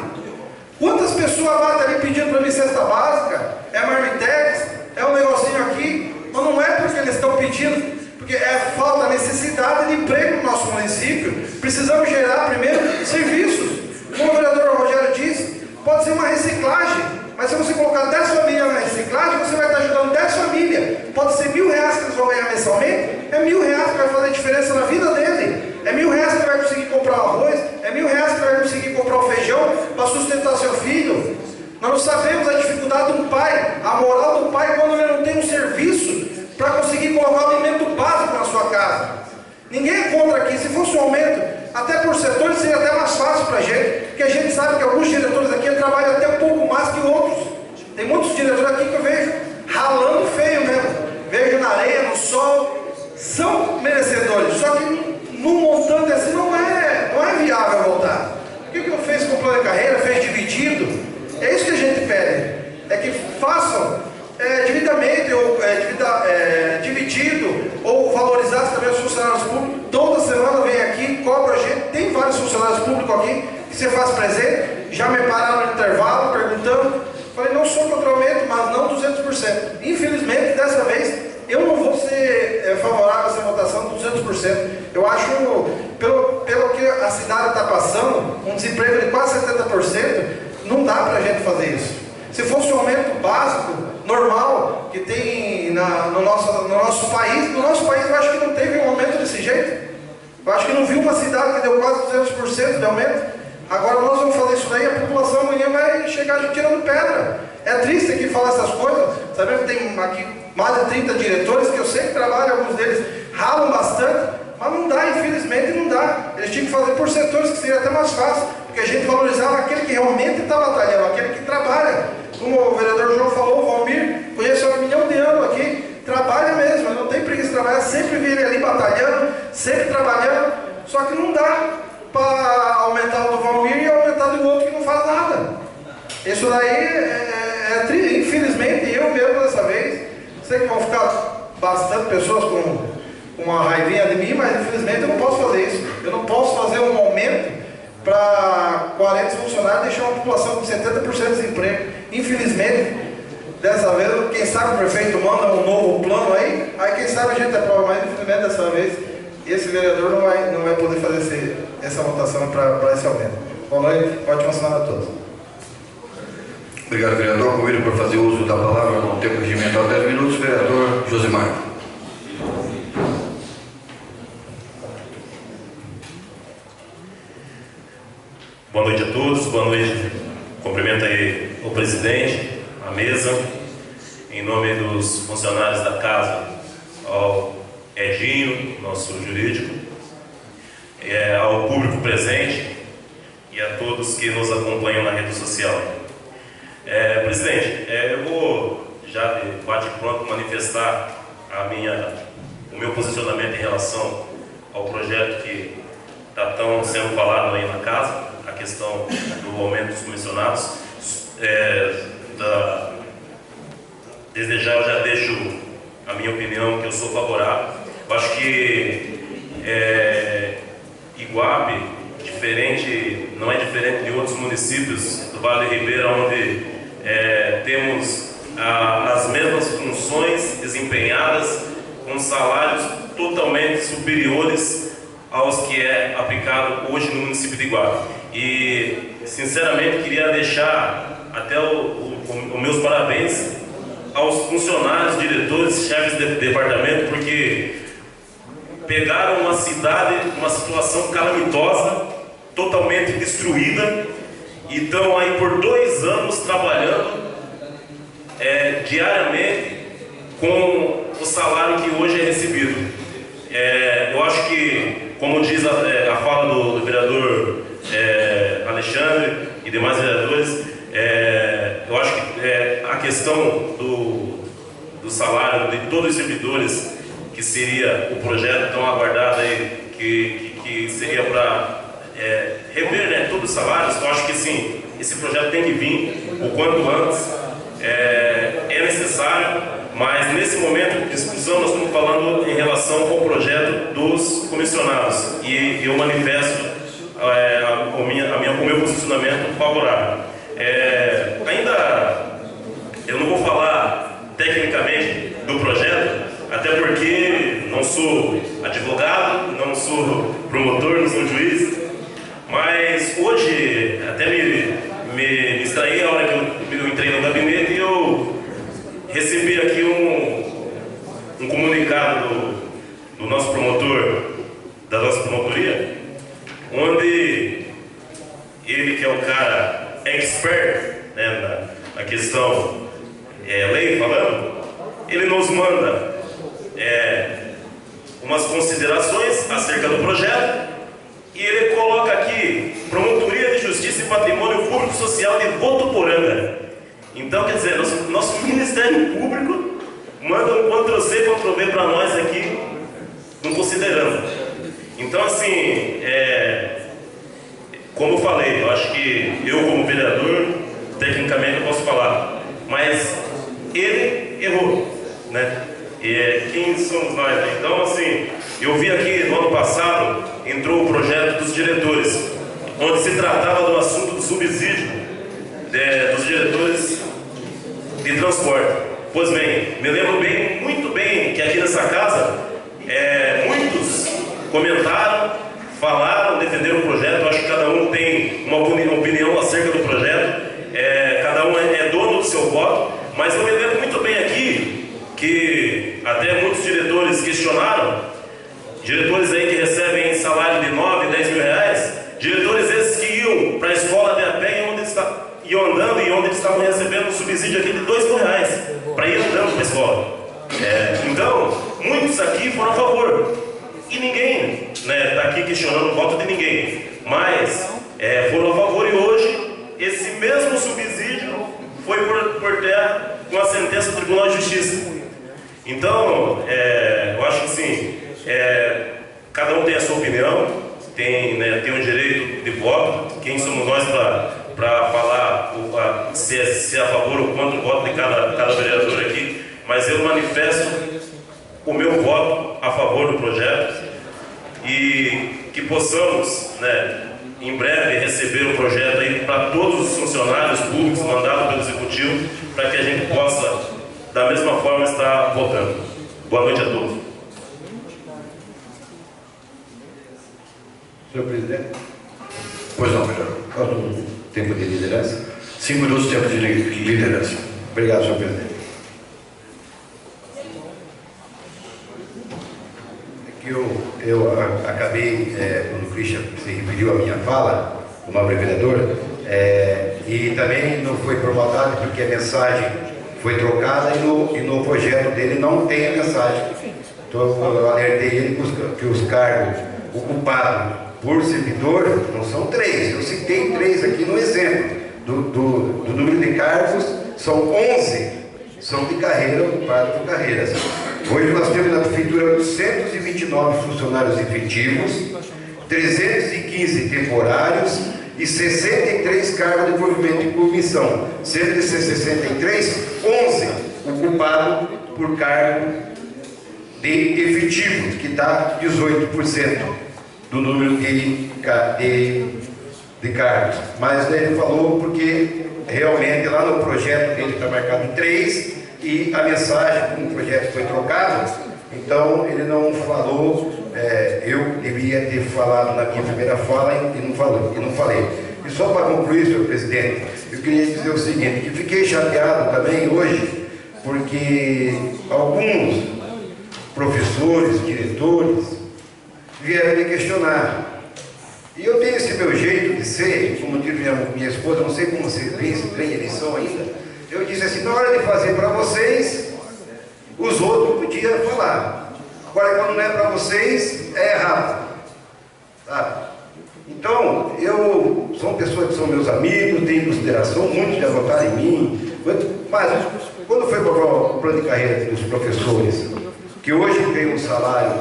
Quantas pessoas batem ali pedindo para mim cesta básica? É marmitex? É um negocinho aqui? Mas não é porque eles estão pedindo, porque é falta, necessidade de emprego no nosso município. Precisamos gerar primeiro serviços. Como o vereador Rogério disse, pode ser uma reciclagem, mas se você colocar 10 famílias na reciclagem, você vai estar ajudando 10 famílias. Pode ser R$1.000 que eles vão ganhar mensalmente, é R$1.000 que vai fazer diferença na vida dele. É R$1.000 que ele vai conseguir comprar o arroz, é R$1.000 que ele vai conseguir comprar o feijão para sustentar seu filho. Nós não sabemos a dificuldade do pai, a moral do pai quando ele não tem um serviço para conseguir colocar o alimento básico na sua casa. Ninguém é contra aqui. Se fosse um aumento, até por setores, seria até mais fácil para a gente, porque a gente sabe que alguns diretores aqui trabalham até um pouco mais que outros. Tem muitos diretores aqui que eu vejo ralando feio mesmo. Vejo na areia, no sol, são merecedores, só que num montante assim não é viável voltar. Por que não fez com plano de carreira, fez dividido? É isso que a gente pede, é que façam divididamente, ou dividido, ou valorizasse também os funcionários públicos. Toda semana vem aqui, cobra a gente, tem vários funcionários públicos aqui, que você faz presente, já me pararam no intervalo, perguntando, falei, não sou contra o aumento, mas não 200%. Infelizmente, dessa vez, eu não vou ser favorável a essa votação de 200%. Eu acho, pelo que a cidade está passando, um desemprego de quase 70%, não dá para a gente fazer isso. Se fosse um aumento básico, normal, que tem no nosso país eu acho que não teve um aumento desse jeito. Eu acho que não vi uma cidade que deu quase 200% de aumento. Agora nós vamos fazer isso daí, a população amanhã vai chegar tirando pedra. É triste aqui falar essas coisas, sabendo que tem aqui mais de 30 diretores, que eu sei que trabalham, alguns deles ralam bastante, mas não dá, infelizmente não dá. Eles tinham que fazer por setores, que seria até mais fácil, porque a gente valorizava aquele que realmente está batalhando, aquele que trabalha. Como o vereador João falou, o Valmir, conheço há 1 milhão de anos aqui, trabalha mesmo, não tem preguiça de trabalhar, sempre vi ele ali batalhando, sempre trabalhando, só que não dá para aumentar o do Valmir e aumentar do outro que não faz nada. Isso daí é triste, infelizmente, eu mesmo dessa vez, sei que vão ficar bastante pessoas com uma raivinha de mim, mas infelizmente eu não posso fazer isso. Eu não posso fazer um aumento para 40 funcionários e deixar uma população com 70% de desemprego. Infelizmente, dessa vez, quem sabe o prefeito manda um novo plano aí quem sabe a gente aprova, mas infelizmente dessa vez esse vereador não vai poder fazer essa votação para esse aumento. Boa noite, ótima semana a todos. Obrigado, vereador. Convido para fazer uso da palavra com o tempo regimental 10 minutos, vereador Josimar. Boa noite a todos, boa noite. Cumprimento aí o presidente, a mesa, em nome dos funcionários da casa, ao Edinho, nosso jurídico, ao público presente e a todos que nos acompanham na rede social. Presidente, eu vou já de bate-pronto manifestar o meu posicionamento em relação ao projeto que está tão sendo falado aí na casa, a questão do aumento dos comissionados. Desde já eu já deixo a minha opinião, que eu sou favorável. Eu acho que Iguape, não é diferente de outros municípios do Vale do Ribeira, onde temos as mesmas funções desempenhadas com salários totalmente superiores aos que é aplicado hoje no município de Iguape. E, sinceramente, queria deixar até os meus parabéns aos funcionários, diretores, chefes de departamento, porque pegaram uma cidade, uma situação calamitosa, totalmente destruída, e estão aí por 2 anos trabalhando diariamente com o salário que hoje é recebido. Eu acho que, como diz a fala do vereador Alexandre e demais vereadores, eu acho que a questão do salário de todos os servidores, que seria o projeto tão aguardado aí, que seria para rever, né, todos os salários. Eu acho que sim, esse projeto tem que vir o quanto antes. É necessário, mas nesse momento de discussão nós estamos falando em relação ao projeto dos comissionados, e eu manifesto o meu posicionamento favorável. Ainda eu não vou falar tecnicamente do projeto, até porque não sou advogado, não sou promotor, não sou juiz, mas hoje até me distraí a hora que eu entrei no gabinete e eu recebi aqui um comunicado do nosso promotor, da nossa promotoria, onde ele, que é o cara expert, né, na questão lei falando, ele nos manda umas considerações acerca do projeto e ele coloca aqui Promotoria de Justiça e Patrimônio Público Social de Votuporanga. Então, quer dizer, nosso Ministério Público manda um Ctrl-C, Ctrl-V para nós aqui, não considerando. Então, assim, como eu falei, eu acho que eu, como vereador, tecnicamente eu posso falar, mas ele errou, né? Quem somos nós, né? Então, assim, eu vi aqui no ano passado, entrou o projeto dos diretores, onde se tratava do assunto do subsídio dos diretores de transporte. Pois bem, me lembro muito bem, que aqui nessa casa, muitos comentaram, falaram, defenderam o projeto. Eu acho que cada um tem uma opinião acerca do projeto, cada um é dono do seu voto, mas eu me lembro muito bem aqui que até muitos diretores questionaram, diretores aí que recebem salário de 9, 10 mil reais, diretores esses que iam para a escola de a pé e iam andando e onde eles estavam recebendo um subsídio aqui de 2 mil reais para ir andando para a escola. Então, muitos aqui foram a favor e ninguém está aqui questionando o voto de ninguém, mas foram a favor e hoje esse mesmo subsídio foi por terra com a sentença do Tribunal de Justiça. Então, eu acho que assim, cada um tem a sua opinião, tem o direito de voto. Quem somos nós para falar se é a favor ou contra o voto de cada vereador aqui? Mas eu manifesto o meu voto a favor do projeto e que possamos, em breve, receber o projeto aí para todos os funcionários públicos mandados pelo Executivo, para que a gente possa, da mesma forma, estar votando. Boa noite a todos. Senhor presidente, Pois não, vereador. qual o tempo de liderança? 5 minutos de tempo de liderança. Obrigado, senhor presidente. Eu acabei, quando o Christian se referiu à minha fala, o nobre vereador, e também não foi promulgado porque a mensagem foi trocada e no projeto dele não tem a mensagem. Então eu alertei ele que os cargos ocupados por servidor não são 3. Eu citei 3 aqui no exemplo. Do número de cargos, são 11 são de carreira, ocupados por carreiras. Hoje nós temos na Prefeitura 829 funcionários efetivos, 315 temporários e 63 cargos de provimento e por missão. Sendo desses 63, 11 ocupados por cargo de efetivos, que dá 18% do número de cargos. Mas ele falou porque realmente lá no projeto dele está marcado 3 e a mensagem, como o projeto foi trocado, então ele não falou, eu deveria ter falado na minha primeira fala e não falei. E só para concluir, senhor presidente, eu queria dizer o seguinte, que fiquei chateado também hoje, porque alguns professores, diretores, vieram me questionar. E eu tenho esse meu jeito de ser, como diz minha esposa, não sei como você vê se tem eleição ainda. Eu disse assim, na hora de fazer para vocês, os outros podiam falar. Agora, quando não é para vocês, é errado. Sabe? Então, eu sou uma pessoa que são meus amigos, tenho consideração, muitos já votaram em mim. Mas, quando foi para o plano de carreira dos professores, que hoje tem um salário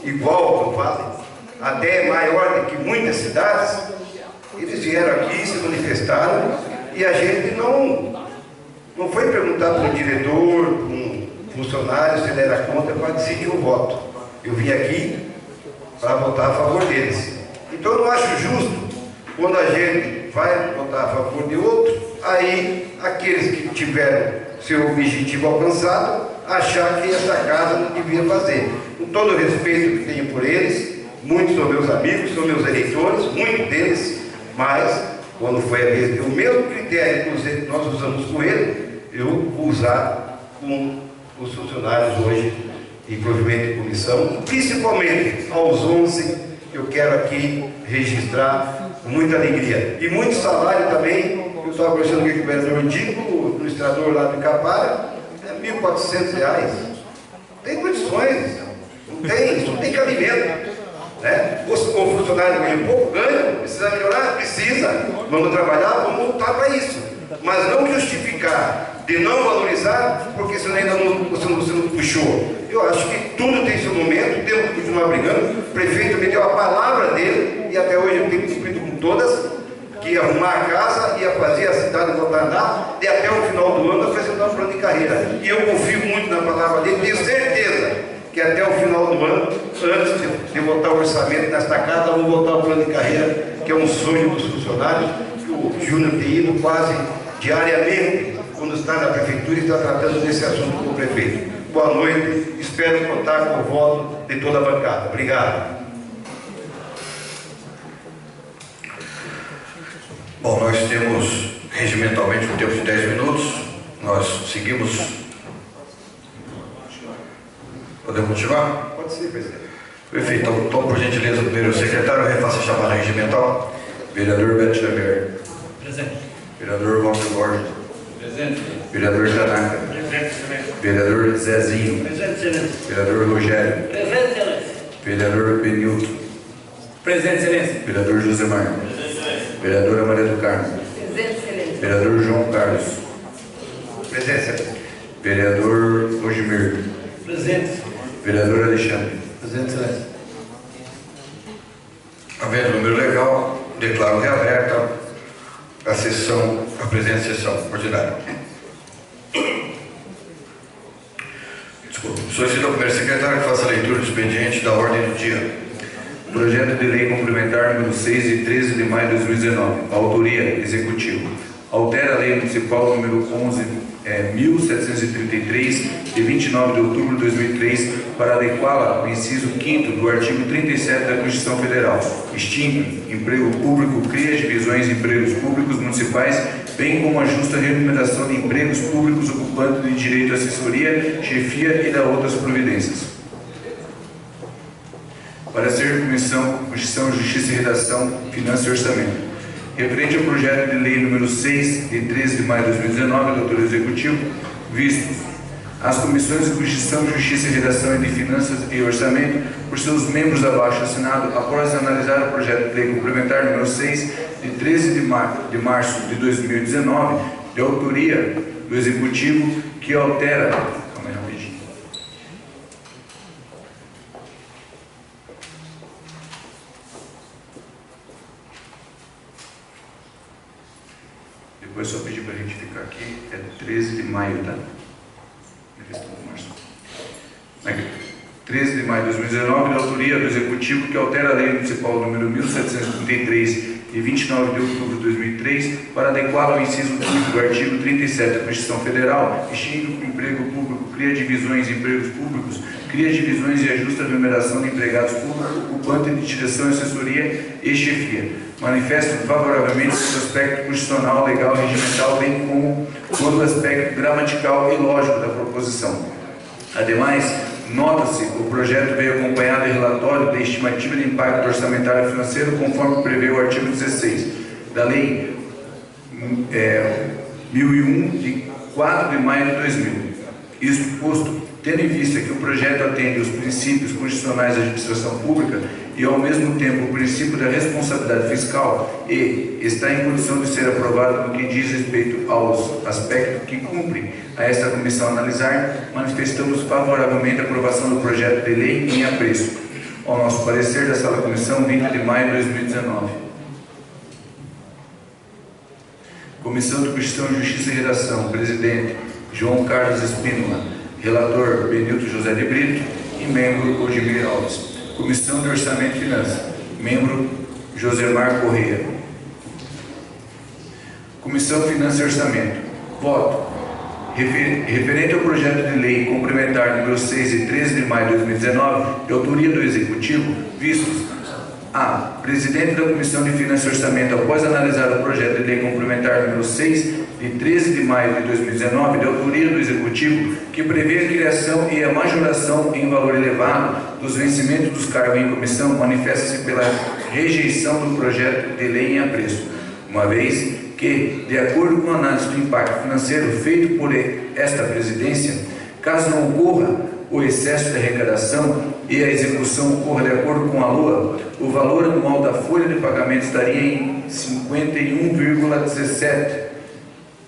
igual ao que eu falo, até maior do que muitas cidades, eles vieram aqui, se manifestaram, e a gente não foi perguntar para um diretor, para um funcionário, se ele era contra para decidir o voto. Eu vim aqui para votar a favor deles. Então eu não acho justo Quando a gente vai votar a favor de outro, aí aqueles que tiveram seu objetivo alcançado, achar que essa casa não devia fazer. Com todo o respeito que tenho por eles, muitos são meus amigos, são meus eleitores, muitos deles, mas quando foi a vez, o mesmo critério que nós usamos com ele, eu vou usar com os funcionários hoje em provimento de comissão, principalmente aos 11, que eu quero aqui registrar com muita alegria. E muito salário também, eu estava conversando aqui com o vereador Dico, o administrador lá do Capara, é R$ 1.400. Tem condições, não tem cabimento. Né? O funcionário ganha um pouco, ganha, precisa melhorar, precisa. Vamos trabalhar, vamos lutar para isso. Mas não justificar de não valorizar, porque você ainda você não puxou. Eu acho que tudo tem seu momento, temos que continuar brigando. O prefeito me deu a palavra dele, e até hoje eu tenho cumprido com todas, que ia arrumar a casa, ia fazer a cidade voltar a andar, e até o final do ano apresentar um plano de carreira. E eu confio muito na palavra dele, tenho certeza que até o final do ano, antes de votar o orçamento nesta casa, vamos votar o plano de carreira, que é um sonho dos funcionários, que o Júnior tem ido quase diariamente, quando está na prefeitura e está tratando desse assunto com o prefeito. Boa noite, espero contar com o voto de toda a bancada. Obrigado. Bom, nós temos regimentalmente um tempo de 10 minutos, nós seguimos. Podemos continuar? Pode ser, presidente. Perfeito, então por gentileza, primeiro o secretário refaça a chamada regimental. Vereador Beto Xavier. Presente. Vereador Walter Borges. Presente. Vereador Tanaka. Presente. Vereador Zezinho. Presente, excelência. Vereador Rogério. Presente, excelência. Vereador Benilton. Presente, excelência. Vereador Josemar. Vereadora Maria do Carmo. Presente, excelência. Vereador João Carlos. Presença. Vereador Ogimir. Presente. Vereador Alexandre. Presente, excelência. Havendo número legal, declaro reaberta a presente sessão ordinária. Desculpa. Solicito ao primeiro secretário que faça a leitura do expediente da ordem do dia. Projeto de Lei Complementar número 6, de 13 de maio de 2019. Autoria, Executivo. Altera a Lei Municipal número 1733, de 29 de outubro de 2003, para adequá-la ao inciso 5º do artigo 37 da Constituição Federal. Extingue emprego público, cria divisões de empregos públicos municipais, bem como a justa remuneração de empregos públicos ocupantes de direito à assessoria, chefia e da outras providências. Parecer Comissão Constituição, Justiça e Redação, Finanças e Orçamento. Referente ao projeto de lei número 6, de 13 de maio de 2019, do autor executivo, vistos as comissões de Constituição, Justiça e Redação e de Finanças e Orçamento, por seus membros abaixo assinado, após analisar o projeto de lei complementar número 6, de 13 de março de 2019, de autoria do executivo, que altera... Calma aí, rapidinho. Depois só pedir para a gente ficar aqui, é 13 de maio, tá? 13 de maio de 2019, de autoria do Executivo, que altera a Lei Municipal número 1733, de 29 de outubro de 2003, para adequá-la ao inciso 5 do artigo 37 da Constituição Federal, extingue o emprego público, cria divisões de empregos públicos, cria divisões e ajusta a remuneração de empregados públicos, ocupantes de direção, assessoria e chefia. Manifesta favoravelmente sobre o aspecto constitucional, legal e regimental, bem como quanto ao aspecto gramatical e lógico da proposição. Ademais, nota-se, o projeto veio acompanhado de relatório da estimativa de impacto orçamentário e financeiro, conforme prevê o artigo 16 da Lei 1001, de 4 de maio de 2000. Isto posto, tendo em vista que o projeto atende aos princípios constitucionais da administração pública e, ao mesmo tempo, o princípio da responsabilidade fiscal e está em condição de ser aprovado no que diz respeito aos aspectos que cumprem a esta comissão analisar, manifestamos favoravelmente a aprovação do projeto de lei em apreço, ao nosso parecer da Sala Comissão 20 de maio de 2019. Comissão de Constituição, Justiça e Redação, Presidente João Carlos Espínola, Relator Benilton José de Brito e membro Ogimir Alves. Comissão de Orçamento e Finanças, membro Josemar Correia. Comissão Finanças e Orçamento. Voto. Referente ao projeto de lei complementar número 6 de 13 de maio de 2019, de autoria do Executivo, vistos: A. Presidente da Comissão de Finanças e Orçamento, após analisar o projeto de lei complementar número 6 de 13 de maio de 2019, de autoria do Executivo, que prevê a criação e a majoração em valor elevado dos vencimentos dos cargos em comissão, manifesta-se pela rejeição do projeto de lei em apreço, uma vez que, de acordo com a análise do impacto financeiro feito por esta presidência, caso não ocorra o excesso de arrecadação e a execução ocorra de acordo com a LOA, o valor anual da folha de pagamento estaria em 51,17,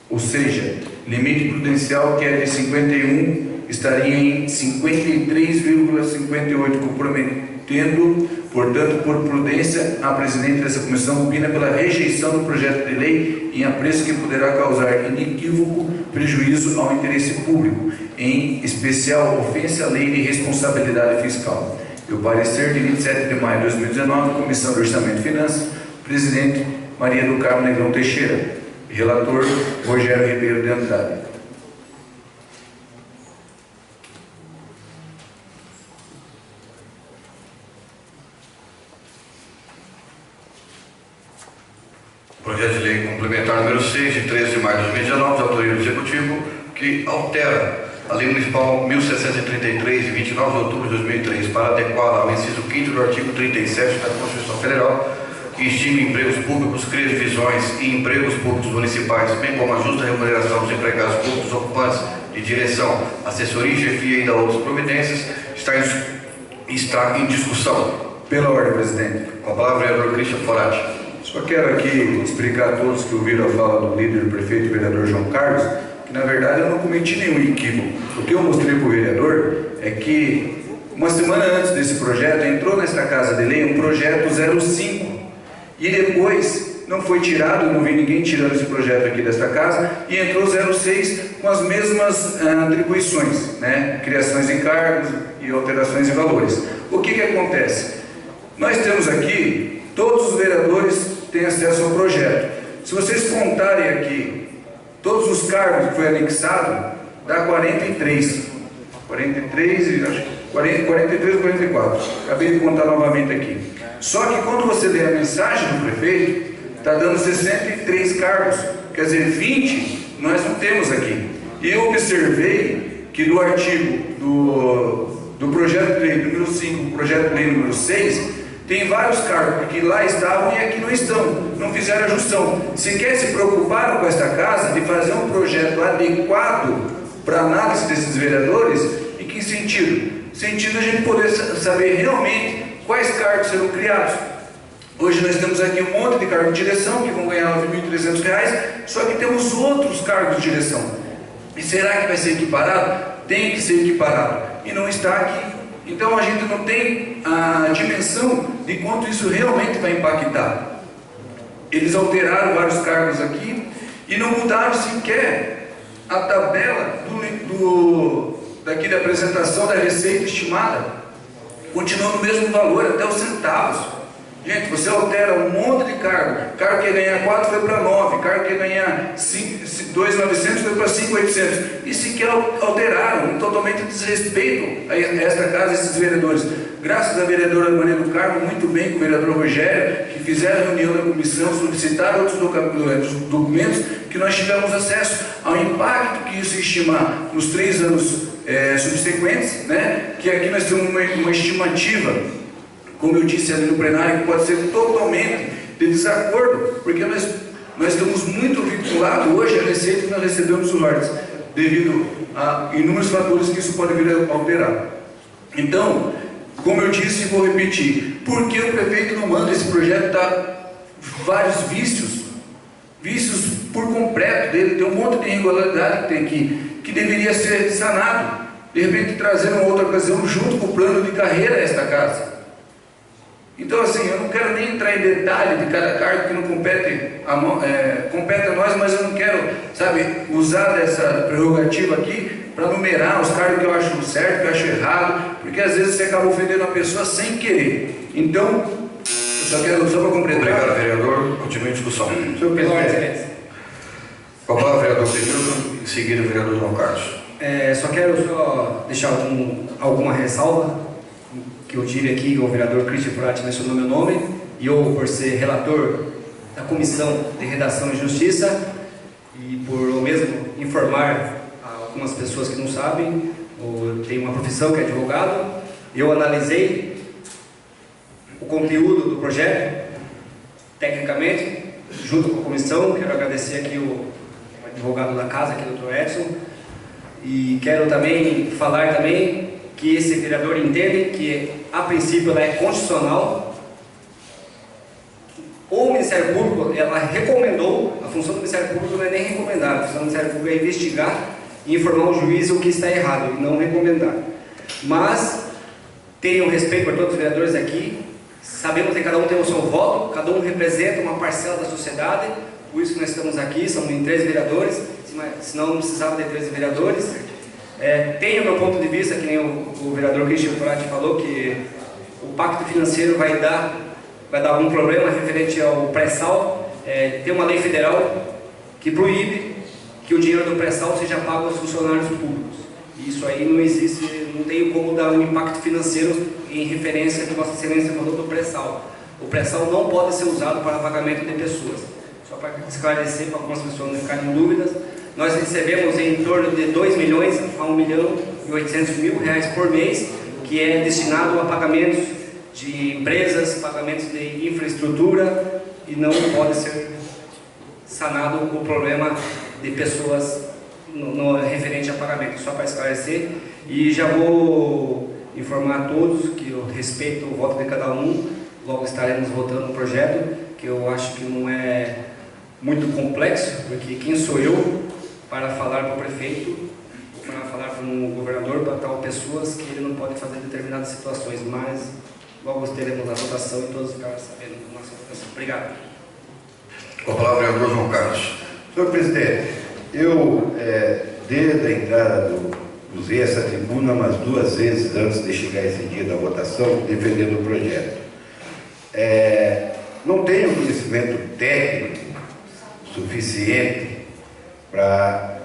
ou seja, limite prudencial que é de 51 estaria em 53,58, comprometendo, portanto, por prudência, a presidente dessa comissão opina pela rejeição do projeto de lei em apreço que poderá causar inequívoco prejuízo ao interesse público, em especial ofensa à lei de responsabilidade fiscal. E o parecer de 27 de maio de 2019, Comissão de Orçamento e Finanças, presidente Maria do Carmo Negrão Teixeira, relator Rogério Ribeiro de Andrade. Projeto de lei complementar número 6, de 13 de maio de 2019, de autoria do Executivo, que altera a Lei Municipal 1733, de 29 de outubro de 2003, para adequá-la ao inciso 5º do artigo 37 da Constituição Federal, que estima empregos públicos, cria divisões e empregos públicos municipais, bem como a justa remuneração dos empregados públicos ocupantes de direção, assessoria, chefia e ainda outras providências, está em discussão. Pela ordem, presidente. Com a palavra, o vereador Christian Forati. Só quero aqui explicar a todos que ouviram a fala do líder do prefeito, o vereador João Carlos, que na verdade eu não cometi nenhum equívoco. O que eu mostrei para o vereador é que uma semana antes desse projeto entrou nesta Casa de Lei um projeto 05 e depois não foi tirado, eu não vi ninguém tirando esse projeto aqui desta casa, e entrou 06 com as mesmas atribuições, né? Criações de cargos e alterações de valores. O que acontece? Nós temos aqui, todos os vereadores têm acesso ao projeto. Se vocês contarem aqui todos os cargos que foi anexado, dá 43 e acho que 43 ou 44. Acabei de contar novamente aqui. Só que quando você lê a mensagem do prefeito, está dando 63 cargos, quer dizer, 20 nós não temos aqui. E eu observei que no artigo do projeto de lei número 5, projeto de lei número 6, tem vários cargos, porque lá estavam e aqui não estão, não fizeram a junção. Sequer se preocuparam com esta casa de fazer um projeto adequado para a análise desses vereadores. Em que sentido? Sentido a gente poder saber realmente quais cargos serão criados. Hoje nós temos aqui um monte de cargos de direção que vão ganhar R$ 9.300, só que temos outros cargos de direção. E será que vai ser equiparado? Tem que ser equiparado. E não está aqui. Então a gente não tem a dimensão de quanto isso realmente vai impactar. Eles alteraram vários cargos aqui e não mudaram sequer a tabela daqui da apresentação da receita estimada. Continua no mesmo valor, até os centavos. Gente, você altera um monte de cargo. Cargo que ia ganhar 4 foi para 9, cargo que ia ganhar 2.900 foi para 5.800. E sequer alteraram, totalmente desrespeito a esta casa, esses vereadores. Graças à vereadora Maria do Carmo, muito bem, com o vereador Rogério, que fizeram a reunião da comissão, solicitaram outros documentos que nós tivemos acesso ao impacto que isso estimar nos 3 anos subsequentes, né? Que aqui nós temos uma estimativa, como eu disse ali no plenário, que pode ser totalmente de desacordo, porque nós estamos muito vinculados hoje à receita que nós recebemos do Norte, devido a inúmeros fatores que isso pode vir a alterar. Então, como eu disse e vou repetir, por que o prefeito não manda esse projeto? Tá vários vícios por completo dele, tem um monte de irregularidade que tem aqui, que deveria ser sanado, de repente trazer uma outra ocasião junto com o plano de carreira a esta casa. Então assim, eu não quero nem entrar em detalhe de cada cargo que não compete a nós, mas eu não quero, sabe, usar dessa prerrogativa aqui para numerar os cargos que eu acho certo, que eu acho errado, porque às vezes você acaba ofendendo a pessoa sem querer. Então, eu só quero, só para completar. Obrigado, vereador. Continue a discussão. Senhor presidente, Com a palavra, vereador Pedro, em seguida o vereador João Carlos. Só quero deixar alguma ressalva, que eu tive aqui, o vereador Christian Furati mencionou meu nome, e eu, por ser relator da Comissão de Redação e Justiça, e por eu mesmo informar a algumas pessoas que não sabem, eu tenho uma profissão que é advogado, eu analisei o conteúdo do projeto, tecnicamente, junto com a comissão. Quero agradecer aqui o advogado da casa, aqui, o Dr. Edson, e quero também falar que esse vereador entende que, a princípio, ela é constitucional. O Ministério Público, ela recomendou, a função do Ministério Público não é nem recomendar, a função do Ministério Público é investigar e informar o juiz o que está errado, e não recomendar. Mas tenham respeito por todos os vereadores aqui, sabemos que cada um tem o seu voto, cada um representa uma parcela da sociedade, por isso que nós estamos aqui, somos em 13 vereadores, senão não precisava de 13 vereadores. Tenho o meu ponto de vista, que nem o vereador Christian Furati falou, que o pacto financeiro vai dar algum problema referente ao pré-sal. Tem uma lei federal que proíbe que o dinheiro do pré-sal seja pago aos funcionários públicos. Isso aí não existe, não tem como dar um impacto financeiro em referência que Vossa Excelência falou do pré-sal. O pré-sal não pode ser usado para pagamento de pessoas. Só para esclarecer, para algumas pessoas não ficarem em dúvidas, nós recebemos em torno de 2 milhões a 1 milhão e 800 mil reais por mês, que é destinado a pagamentos de empresas, pagamentos de infraestrutura, e não pode ser sanado o problema de pessoas no referente a pagamento. Só para esclarecer, e já vou informar a todos que eu respeito o voto de cada um. Logo estaremos votando o projeto, que eu acho que não é muito complexo, porque quem sou eu para falar para o prefeito, para falar para o governador, para tal pessoas que ele não pode fazer determinadas situações, mas logo teremos a votação e todos ficarão sabendo da nossa votação. Obrigado. Com a palavra, vereador João Carlos. Senhor presidente, eu, desde a entrada usei essa tribuna umas 2 vezes antes de chegar esse dia da votação, defendendo o projeto. Não tenho conhecimento técnico suficiente para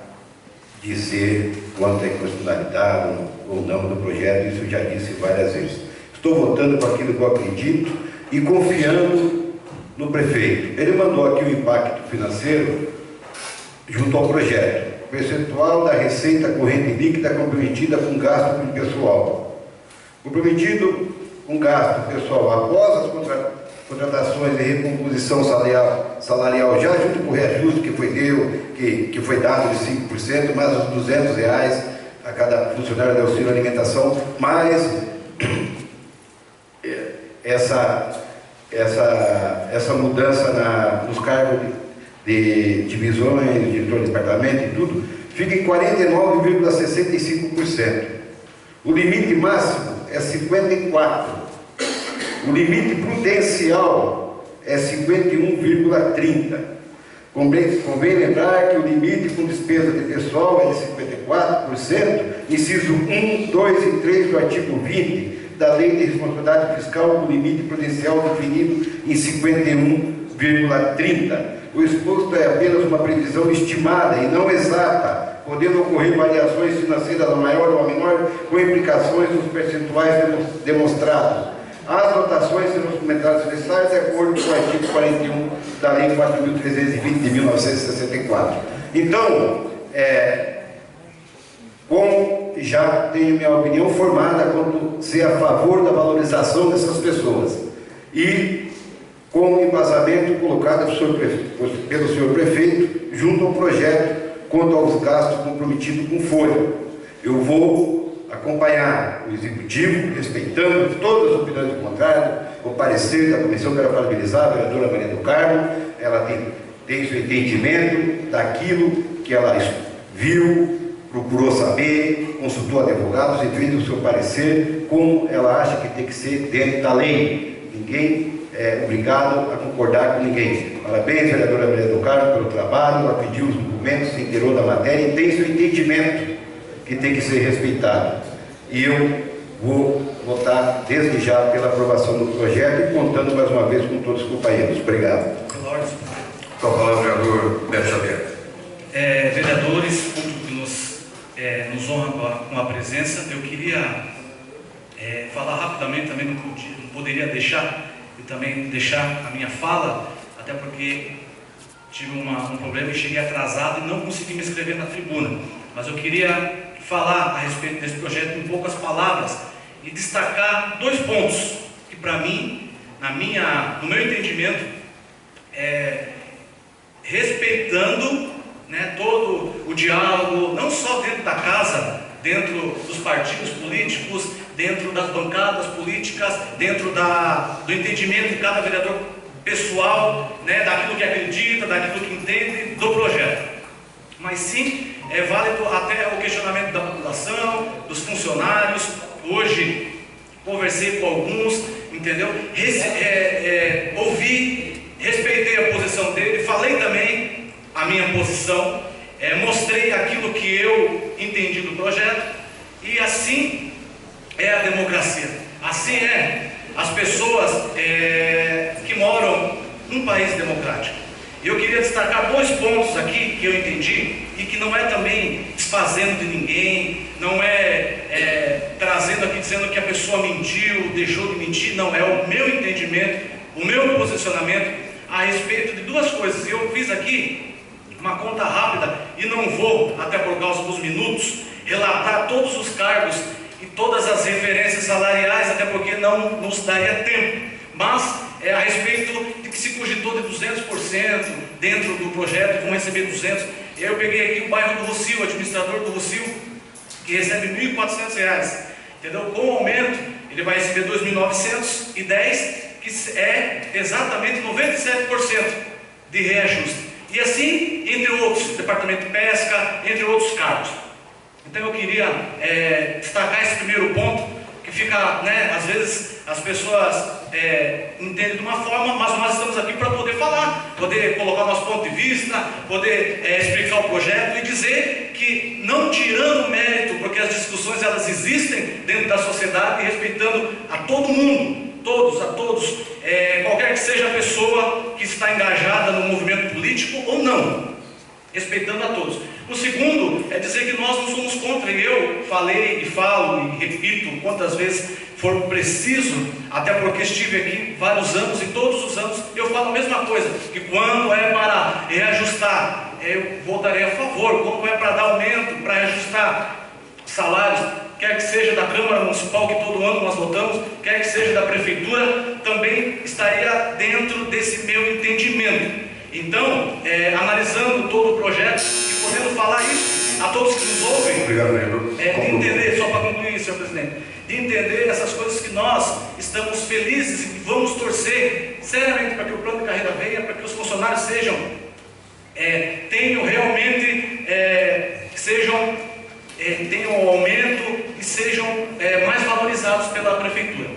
dizer quanto é constitucionalidade ou não do projeto, isso eu já disse várias vezes. Estou votando com aquilo que eu acredito e confiando no prefeito. Ele mandou aqui o impacto financeiro junto ao projeto. Percentual da receita corrente líquida comprometida com gasto com pessoal. Comprometido com gasto pessoal após as contratações de recomposição salarial já junto com o reajuste que foi dado de 5%, mais os R$200 a cada funcionário de auxílio alimentação, mais essa mudança nos cargos de divisões, diretor de departamento e tudo, fica em 49,65%. O limite máximo é 54%. O limite prudencial é 51,30%. Convém lembrar que o limite com despesa de pessoal é de 54%, inciso 1, 2 e 3 do artigo 20 da Lei de Responsabilidade Fiscal, com limite prudencial definido em 51,30%. O exposto é apenas uma previsão estimada e não exata, podendo ocorrer variações financeiras a maior ou a menor, com implicações nos percentuais demonstrados. As notações serão suplementadas necessárias de acordo com o artigo 41 da Lei 4.320 de 1964. Então, como já tenho minha opinião formada quanto ser a favor da valorização dessas pessoas e com o embasamento colocado pelo senhor prefeito junto ao projeto quanto aos gastos comprometidos com folha. Eu vou acompanhar o executivo, respeitando todas as opiniões do contrário, o parecer da comissão. Quero parabenizar a vereadora Maria do Carmo. Ela tem seu entendimento daquilo que ela viu, procurou saber, consultou advogados e fez o seu parecer como ela acha que tem que ser dentro da lei. Ninguém é obrigado a concordar com ninguém. Parabéns, vereadora Maria do Carmo, pelo trabalho. Ela pediu os documentos, se inteirou da matéria e tem seu entendimento que tem que ser respeitado. E eu vou votar desde já pela aprovação do projeto e contando mais uma vez com todos os companheiros. Obrigado. Com a palavra, vereador Beto Xavier. honra com a presença. Eu queria falar rapidamente, também não poderia deixar, e também deixar a minha fala, até porque tive um problema e cheguei atrasado e não consegui me inscrever na tribuna. Mas eu queria falar a respeito desse projeto em poucas palavras e destacar 2 pontos que, para mim, no meu entendimento, respeitando, né, todo o diálogo, não só dentro da casa, dentro dos partidos políticos, dentro das bancadas políticas, dentro do entendimento de cada vereador pessoal, né, daquilo que acredita, daquilo que entende do projeto. Mas sim, é válido até o questionamento da população, dos funcionários. Hoje conversei com alguns, entendeu? Ouvi, respeitei a posição dele, falei também a minha posição, mostrei aquilo que eu entendi do projeto, e assim é a democracia, assim é as pessoas que moram num país democrático. Eu queria destacar 2 pontos aqui que eu entendi, e que não é também desfazendo de ninguém, não trazendo aqui dizendo que a pessoa mentiu, deixou de mentir, não, é o meu entendimento, o meu posicionamento a respeito de 2 coisas. Eu fiz aqui uma conta rápida e não vou, até por causa dos minutos, relatar todos os cargos e todas as referências salariais, até porque não nos daria tempo, mas a respeito de que se cogitou de 200% dentro do projeto, vão receber 200%. Eu peguei aqui o bairro do Rocio, o administrador do Rocio, que recebe R$ 1.400, entendeu? Com o aumento, ele vai receber R$ 2.910, que é exatamente 97% de reajuste. E assim, entre outros, departamento de pesca, entre outros cargos. Então eu queria destacar esse primeiro ponto, que fica, né, às vezes as pessoas entendem de uma forma, mas nós estamos aqui para poder falar, poder colocar nosso ponto de vista, poder explicar o projeto e dizer que, não tirando mérito, porque as discussões elas existem dentro da sociedade, e respeitando a todo mundo, a todos, qualquer que seja a pessoa que está engajada no movimento político ou não, respeitando a todos. O segundo é dizer que nós não somos contra, e eu falei e falo e repito quantas vezes for preciso, até porque estive aqui vários anos, e todos os anos eu falo a mesma coisa, que quando é para reajustar, eu votarei a favor. Quando é para dar aumento, para reajustar salários, quer que seja da Câmara Municipal, que todo ano nós votamos, quer que seja da Prefeitura, também estaria dentro desse meu entendimento. Então, analisando todo o projeto e podendo falar isso a todos que nos ouvem, obrigado, vereador. De entender, só para concluir, senhor presidente, de entender essas coisas, que nós estamos felizes e vamos torcer seriamente para que o plano de carreira venha, para que os funcionários tenham realmente, tenham um aumento e sejam mais valorizados pela Prefeitura.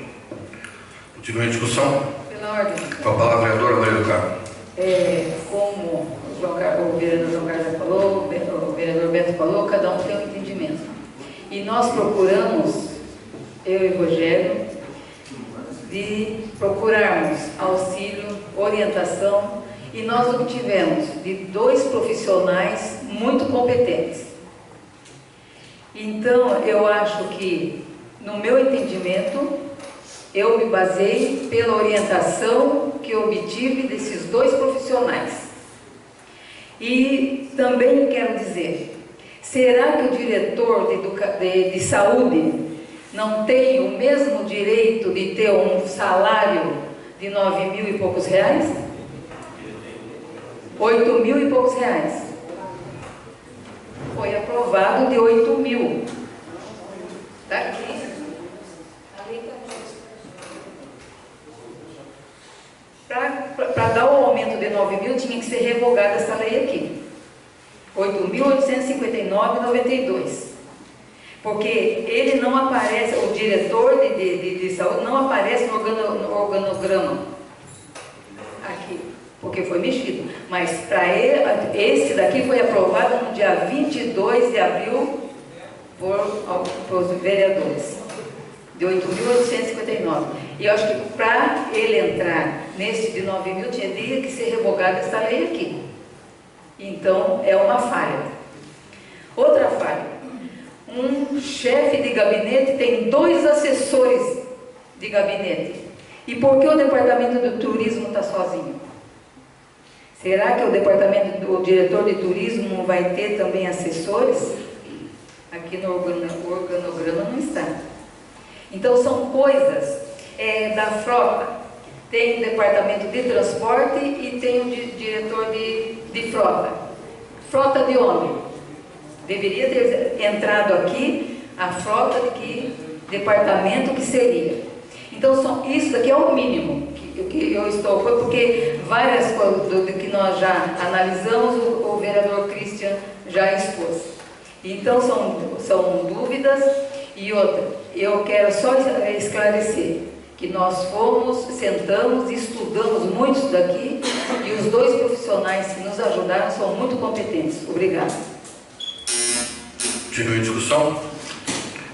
Continua a discussão. Pela ordem. Com a palavra, vereadora Maria do Carmo. Como o vereador João Carlos já falou, o vereador Beto falou, cada um tem um entendimento. E nós procuramos, eu e o Rogério, de procurarmos auxílio, orientação, e nós obtivemos de 2 profissionais muito competentes. Então, eu acho que, no meu entendimento, eu me basei pela orientação que eu obtive desses 2 profissionais. E também quero dizer, será que o diretor de saúde não tem o mesmo direito de ter um salário de 9.000 e poucos reais? 8.000 e poucos reais. Foi aprovado de 8.000. Está aqui. Para dar o aumento de 9.000, tinha que ser revogada essa lei aqui. 8.859,92. Porque ele não aparece, o diretor de saúde não aparece no organograma. Aqui, porque foi mexido. Mas para ele, esse daqui foi aprovado no dia 22 de abril por os vereadores. De 8.859. E eu acho que para ele entrar nesse de 9.000, tinha que ser revogada essa lei aqui. Então, é uma falha. Outra falha. Um chefe de gabinete tem 2 assessores de gabinete. E por que o departamento do turismo está sozinho? Será que o diretor de turismo vai ter também assessores? Aqui no organograma não está. Então são coisas da frota. Tem o departamento de transporte e tem o diretor de frota. Frota de homem. Deveria ter entrado aqui a frota de que departamento que seria. Então isso daqui é o mínimo que eu estou, porque várias coisas que nós já analisamos, o vereador Christian já expôs. Então são dúvidas. E outra, eu quero só esclarecer que nós sentamos e estudamos muito isso daqui, e os 2 profissionais que nos ajudaram são muito competentes. Obrigada. Continue a discussão.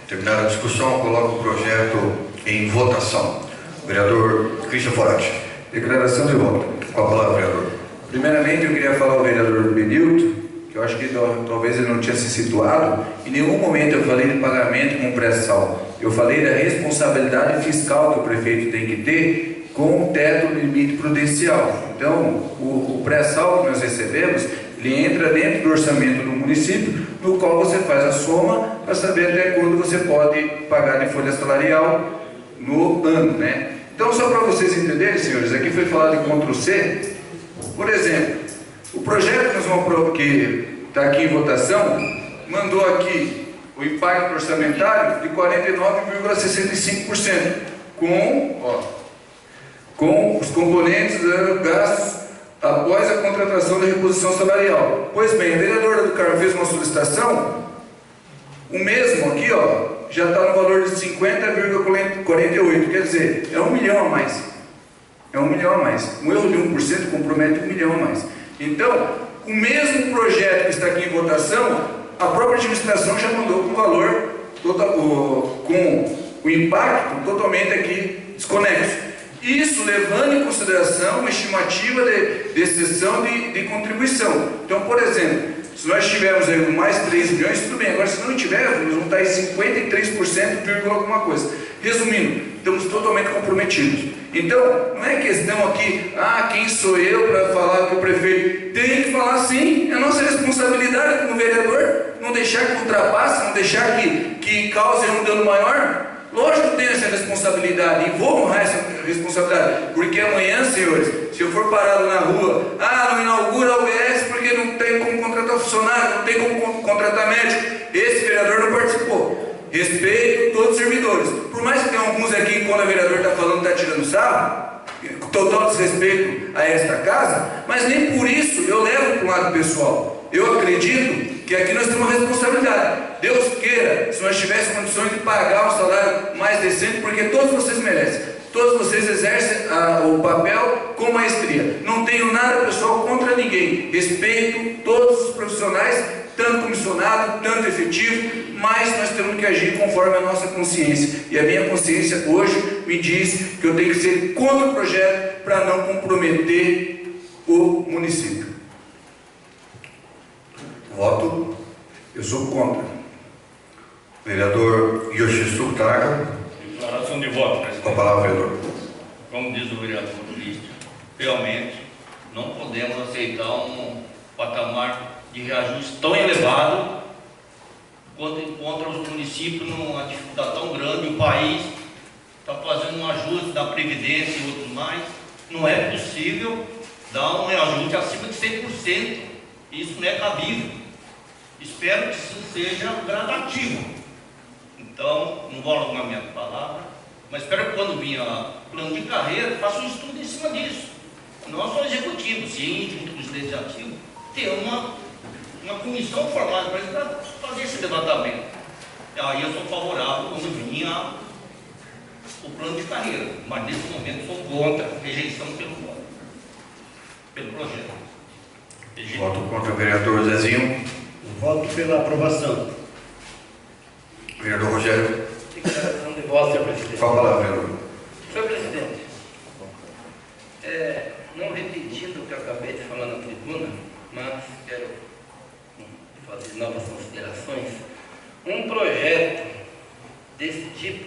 Terminada a discussão, coloco o projeto em votação. Vereador Christian Forati. Declaração de voto. Com a palavra, vereador. Primeiramente, eu queria falar ao vereador Benilton, que eu acho que talvez ele não tinha se situado. Em nenhum momento eu falei de pagamento com pré-sal. Eu falei da responsabilidade fiscal que o prefeito tem que ter com o teto limite prudencial. Então, o pré-sal que nós recebemos, ele entra dentro do orçamento do município, no qual você faz a soma para saber até quando você pode pagar de folha salarial no ano, né? Então, só para vocês entenderem, senhores, aqui foi falado em Ctrl+C. Por exemplo, o projeto que nós vamos que está aqui em votação mandou aqui o impacto orçamentário de 49,65% com os componentes gastos após a contratação da reposição salarial. Pois bem, a vereadora do Carmo fez uma solicitação, o mesmo aqui, já está no valor de 50,48, quer dizer, é 1 milhão a mais. É 1 milhão a mais. Um erro de 1% compromete 1 milhão a mais. Então, o mesmo projeto que está aqui em votação, a própria administração já mandou com o valor, com o impacto totalmente aqui desconexo. Isso levando em consideração uma estimativa de exceção de contribuição. Então, por exemplo, se nós tivermos aí mais 3 milhões, tudo bem. Agora, se não tivermos, nós vamos estar em 53%, vírgula alguma coisa. Resumindo, estamos totalmente comprometidos. Então, não é questão aqui, quem sou eu para falar com o prefeito? Tem que falar sim, é a nossa responsabilidade como vereador, não deixar que ultrapasse, não deixar que cause um dano maior. Lógico que tenho essa responsabilidade e vou honrar essa responsabilidade, porque amanhã, senhores, se eu for parado na rua, não inaugura a UBS porque não tem como contratar funcionário, não tem como contratar médico, esse vereador não participou. Respeito todos os servidores. Por mais que tenha alguns aqui, quando o vereador está falando, está tirando sarro, total desrespeito a esta casa, mas nem por isso eu levo para o lado pessoal. Eu acredito que aqui nós temos uma responsabilidade. Deus queira, se nós tivéssemos condições de pagar um salário mais decente, porque todos vocês merecem. Todos vocês exercem o papel com maestria. Não tenho nada pessoal contra ninguém. Respeito todos os profissionais, tanto comissionado, tanto efetivo, mas nós temos que agir conforme a nossa consciência. E a minha consciência hoje me diz que eu tenho que ser contra o projeto para não comprometer o município. Voto. Eu sou contra. Vereador Yoshisuke Tanaka. Declaração de voto, presidente. Com a palavra, vereador. Como diz o vereador Cristian, realmente não podemos aceitar um patamar de reajuste tão elevado quanto encontra os municípios numa dificuldade tão grande. O país está fazendo um ajuste da Previdência e outros mais. Não é possível dar um reajuste acima de 100%. Isso não é cabível. Espero que isso seja gradativo. Então, não vou alongar minha palavra, mas espero que quando vir o plano de carreira, faça um estudo em cima disso. Não só o executivo, sim, junto com o legislativo, ter uma comissão formada para fazer esse levantamento. Aí eu sou favorável quando vinha o plano de carreira, mas nesse momento sou contra a rejeição pelo projeto. Voto contra o vereador Zezinho. Voto pela aprovação. Vereador Rogério. Declaração de voto, senhor presidente. Com a palavra, vereador. Senhor presidente, não repetindo o que eu acabei de falar na tribuna, mas quero fazer novas considerações. um projeto desse tipo,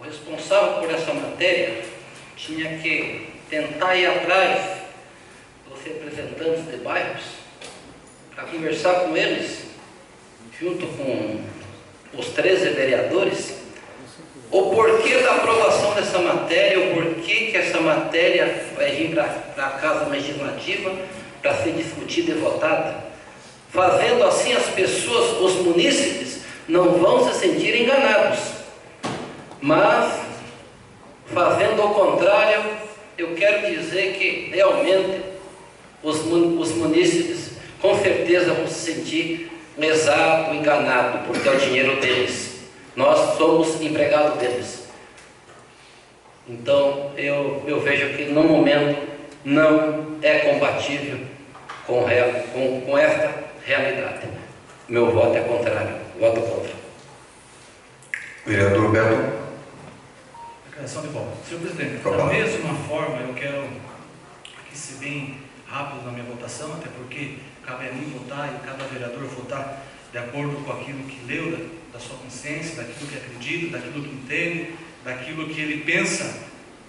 o responsável por essa matéria tinha que tentar ir atrás dos representantes de bairros para conversar com eles, junto com os 13 vereadores, o porquê da aprovação dessa matéria, o porquê que essa matéria vai vir para a Casa Legislativa para ser discutida e votada. Fazendo assim, as pessoas, os munícipes, não vão se sentir enganados. Mas, fazendo o contrário, eu quero dizer que realmente os munícipes com certeza vão se sentir lesados, enganados, porque é o dinheiro deles. Nós somos empregados deles. Então, eu vejo que no momento não é compatível com esta realidade. Meu voto é contrário, voto contra. Vereador Beto. Declaração de voto. Senhor presidente, da mesma forma, eu quero aqui ser bem rápido na minha votação, até porque cabe a mim votar e cada vereador votar de acordo com aquilo que leu da sua consciência, daquilo que acredita, daquilo que entende, daquilo que ele pensa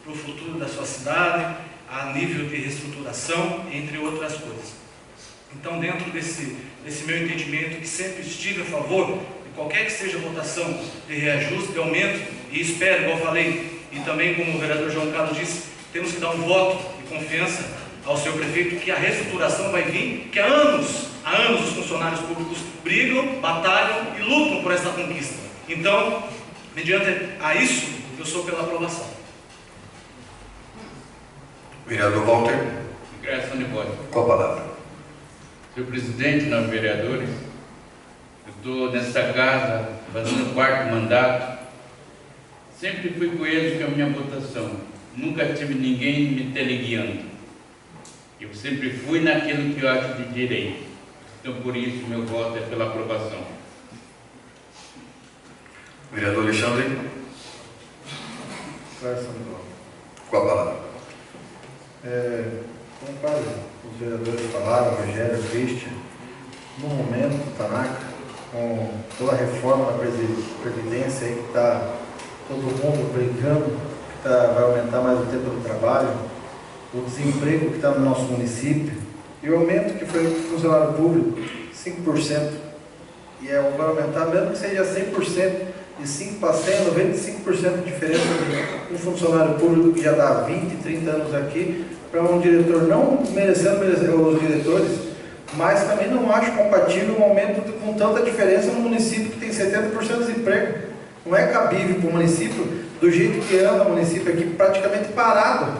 para o futuro da sua cidade, a nível de reestruturação, entre outras coisas. Então, dentro desse meu entendimento, que sempre estive a favor de qualquer que seja a votação de reajuste, de aumento, e espero, igual eu falei, e também como o vereador João Carlos disse, temos que dar um voto de confiança ao senhor prefeito, que a reestruturação vai vir, que há anos os funcionários públicos brigam, batalham e lutam por essa conquista. Então, mediante a isso, eu sou pela aprovação. Vereador Walter. Declaração de voto. Com a palavra. Senhor presidente, nós vereadores, eu estou nessa casa fazendo o 4º mandato. Sempre fui coeso com a minha votação. Nunca tive ninguém me teleguiando. Eu sempre fui naquilo que eu acho de direito. Então, por isso, meu voto é pela aprovação. Vereador Alexandre. Com a palavra. Concordo com os vereadores falaram, Rogério, Christian, no momento, Tanaka, com toda a reforma da Previdência aí que está todo mundo brigando, que vai aumentar mais o tempo do trabalho, o desemprego que está no nosso município, e o aumento que foi do funcionário público, 5%, e vai aumentar mesmo que seja 100%, de 5 para 100, 95% de diferença de um funcionário público que já dá 20, 30 anos aqui, para um diretor, não merecendo os diretores, mas também não acho compatível um aumento com tanta diferença no município que tem 70% de desemprego. Não é cabível para o município, do jeito que anda o município aqui, praticamente parado.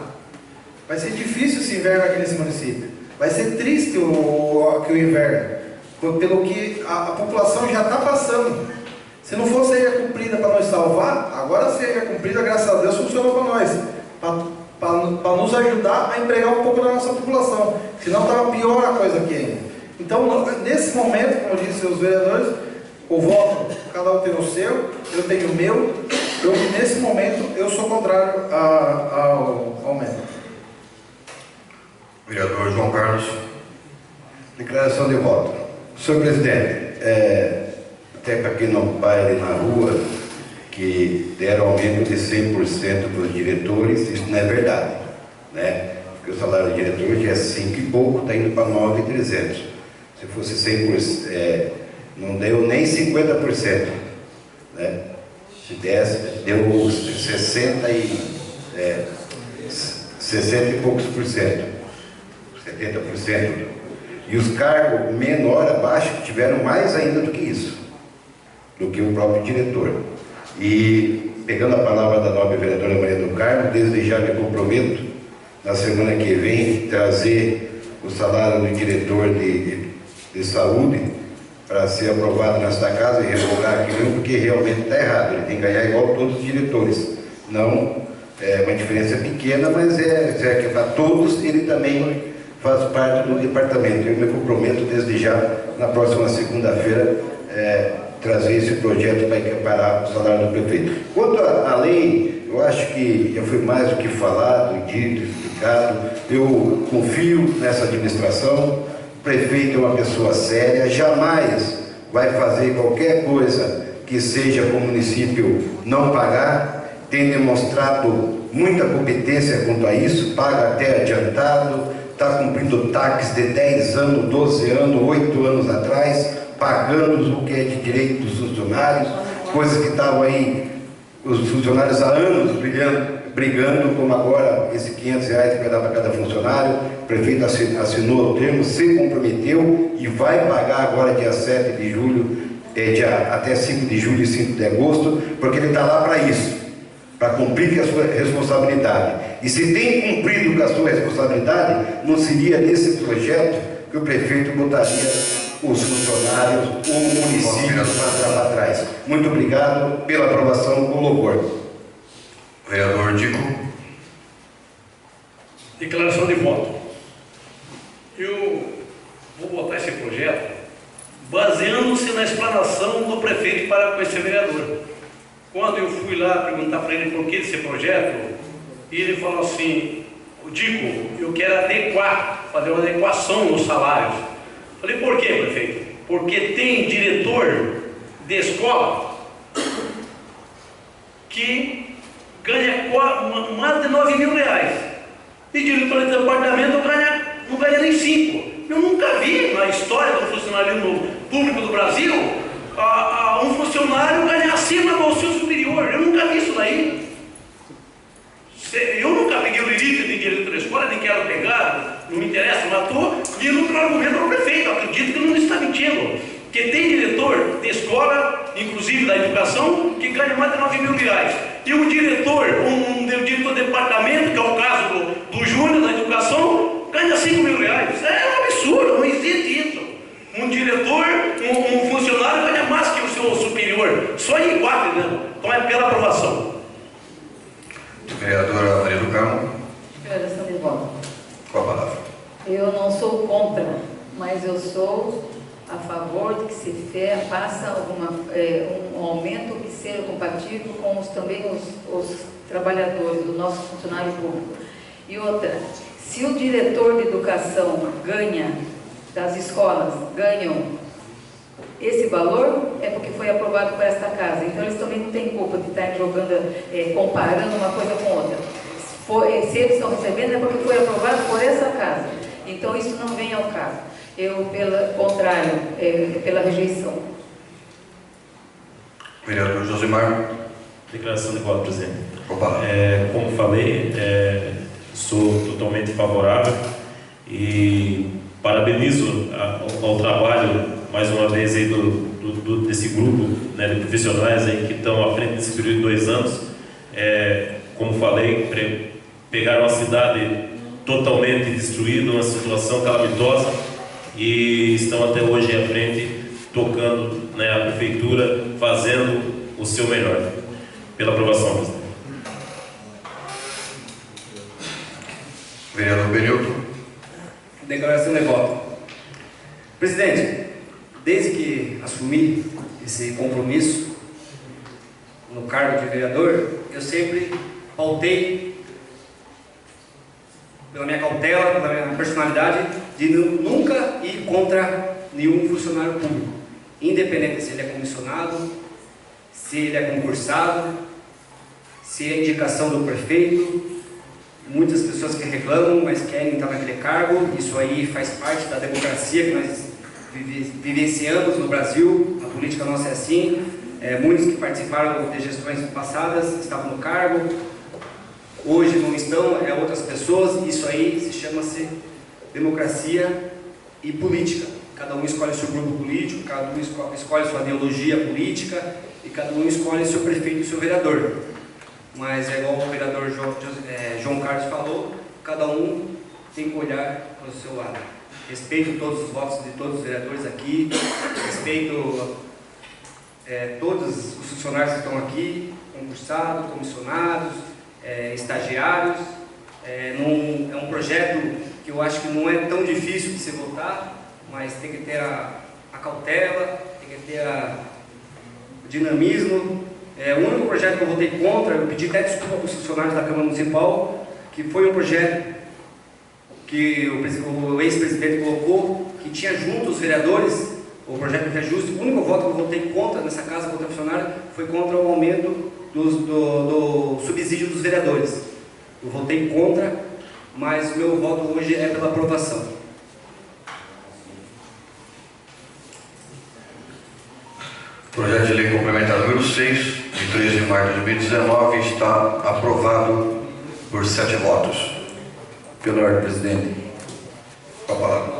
Vai ser difícil esse inverno aqui nesse município. Vai ser triste o inverno, pelo que a população já está passando. Se não fosse a cumprida para nós salvar, agora se a cumprida, graças a Deus, funcionou para nós. Para nos ajudar a empregar um pouco da nossa população. Senão estava pior a coisa aqui ainda. Então, nesse momento, como disse os vereadores, o voto, cada um tem o seu, eu tenho o meu. Nesse momento, eu sou contrário ao aumento. Vereador João Carlos. Declaração de voto. Senhor presidente, até para quem não para na rua, que deram aumento de 100% para os diretores, isso não é verdade, né? Porque o salário do diretor já é 5 e pouco, está indo para 9.300. Se fosse 100%, não deu nem 50%, né? Se desse, deu 60 e poucos por cento, 70%. E os cargos menor, abaixo, tiveram mais ainda do que isso, do que o próprio diretor. E, pegando a palavra da nobre vereadora Maria do Carmo, desde já me comprometo, na semana que vem, trazer o salário do diretor de saúde para ser aprovado nesta casa e revogar aqui mesmo, porque realmente está errado. Ele tem que ganhar igual todos os diretores. Não, é uma diferença pequena, mas que para todos ele também faz parte do departamento. Eu me comprometo desde já, na próxima segunda-feira, trazer esse projeto para equiparar o salário do prefeito. Quanto à lei, eu acho que já foi mais do que falado, dito, explicado. Eu confio nessa administração, o prefeito é uma pessoa séria, jamais vai fazer qualquer coisa que seja para o município não pagar, tem demonstrado muita competência quanto a isso, paga até adiantado, está cumprindo taxas de 10 anos, 12 anos, 8 anos atrás, pagando o que é de direito dos funcionários, coisas que estavam aí, os funcionários há anos brigando, como agora esse R$500 que vai dar para cada funcionário. O prefeito assinou o termo, se comprometeu e vai pagar agora dia 7 de julho, até 5 de julho e 5 de agosto, porque ele está lá para isso, para cumprir com a sua responsabilidade. E se tem cumprido com a sua responsabilidade, não seria nesse projeto que o prefeito botaria os funcionários, o município para trás. Muito obrigado pela aprovação com louvor. Vereador Dico. Declaração de voto. Eu vou votar esse projeto baseando-se na explanação do prefeito para com esse vereador. Quando eu fui lá perguntar para ele por que desse projeto, ele falou assim: Dico, eu quero adequar, fazer uma adequação nos salários. Falei, por quê, prefeito? Porque tem diretor de escola que ganha mais de R$9.000 e diretor de departamento não ganha nem 5. Eu nunca vi na história do funcionalismo público do Brasil um funcionário ganhar acima do seu superior. Eu nunca vi isso daí. Eu nunca peguei o lirique de diretor de escola, nem quero pegar, não me interessa, mas estou indo para o argumento do prefeito. Eu acredito que ele não está mentindo. Porque tem diretor de escola, inclusive da educação, que ganha mais de R$9.000. E o diretor, diretor de departamento, que é o caso do Júnior da educação, ganha R$5.000. É um absurdo, não existe isso. Um diretor, um funcionário ganha mais que o seu superior, só em igual, né? Então é pela aprovação. Vereadora Maria do Carmo. Declaração de voto. Com a palavra. Eu não sou contra, mas eu sou a favor de que se faça um aumento que seja compatível com também os trabalhadores, do nosso funcionário público. E outra, se o diretor de educação das escolas ganham esse valor, é porque foi aprovado por esta casa. Então eles também não têm culpa de estar jogando, comparando uma coisa com outra. Se eles estão recebendo, é porque foi aprovado por essa casa. Então isso não vem ao caso. Eu, pelo contrário, pela rejeição. Vereador Josimar. Declaração de voto, presidente. Opa. Como falei, sou totalmente favorável e parabenizo ao trabalho, mais uma vez, aí, desse grupo, né, de profissionais aí, que estão à frente desse período de 2 anos. Como falei, pegaram a cidade totalmente destruída, uma situação calamitosa, e estão até hoje à frente, tocando, né, a prefeitura, fazendo o seu melhor. Pela aprovação, presidente. Vereador Benilton. Declaração de voto. Presidente, desde que assumi esse compromisso no cargo de vereador, eu sempre pautei pela minha cautela, pela minha personalidade, de nunca ir contra nenhum funcionário público, independente se ele é comissionado, se ele é concursado, se é indicação do prefeito. Muitas pessoas que reclamam, mas querem estar naquele cargo. Isso aí faz parte da democracia que nós vivenciamos no Brasil. A política nossa é assim. Muitos que participaram de gestões passadas estavam no cargo, hoje não estão, outras pessoas. Isso aí chama-se democracia e política. Cada um escolhe seu grupo político, cada um escolhe sua ideologia política e cada um escolhe seu prefeito e seu vereador. Mas é igual o vereador João Carlos falou, cada um tem que olhar para o seu lado. Respeito todos os votos de todos os vereadores aqui, respeito todos os funcionários que estão aqui, concursados, comissionados, estagiários. É um projeto que eu acho que não é tão difícil de se votar, mas tem que ter a cautela, tem que ter o dinamismo. O único projeto que eu votei contra, eu pedi até desculpa para os funcionários da Câmara Municipal, que foi um projeto que o ex-presidente colocou que tinha junto os vereadores, o projeto de reajuste. O único voto que eu votei contra nessa casa, contra o funcionário, foi contra o aumento do subsídio dos vereadores. Eu votei contra, mas o meu voto hoje é pela aprovação. Projeto de lei complementar número 6, de 13 de maio de 2019, está aprovado por 7 votos. Pela ordem, presidente. Com a palavra.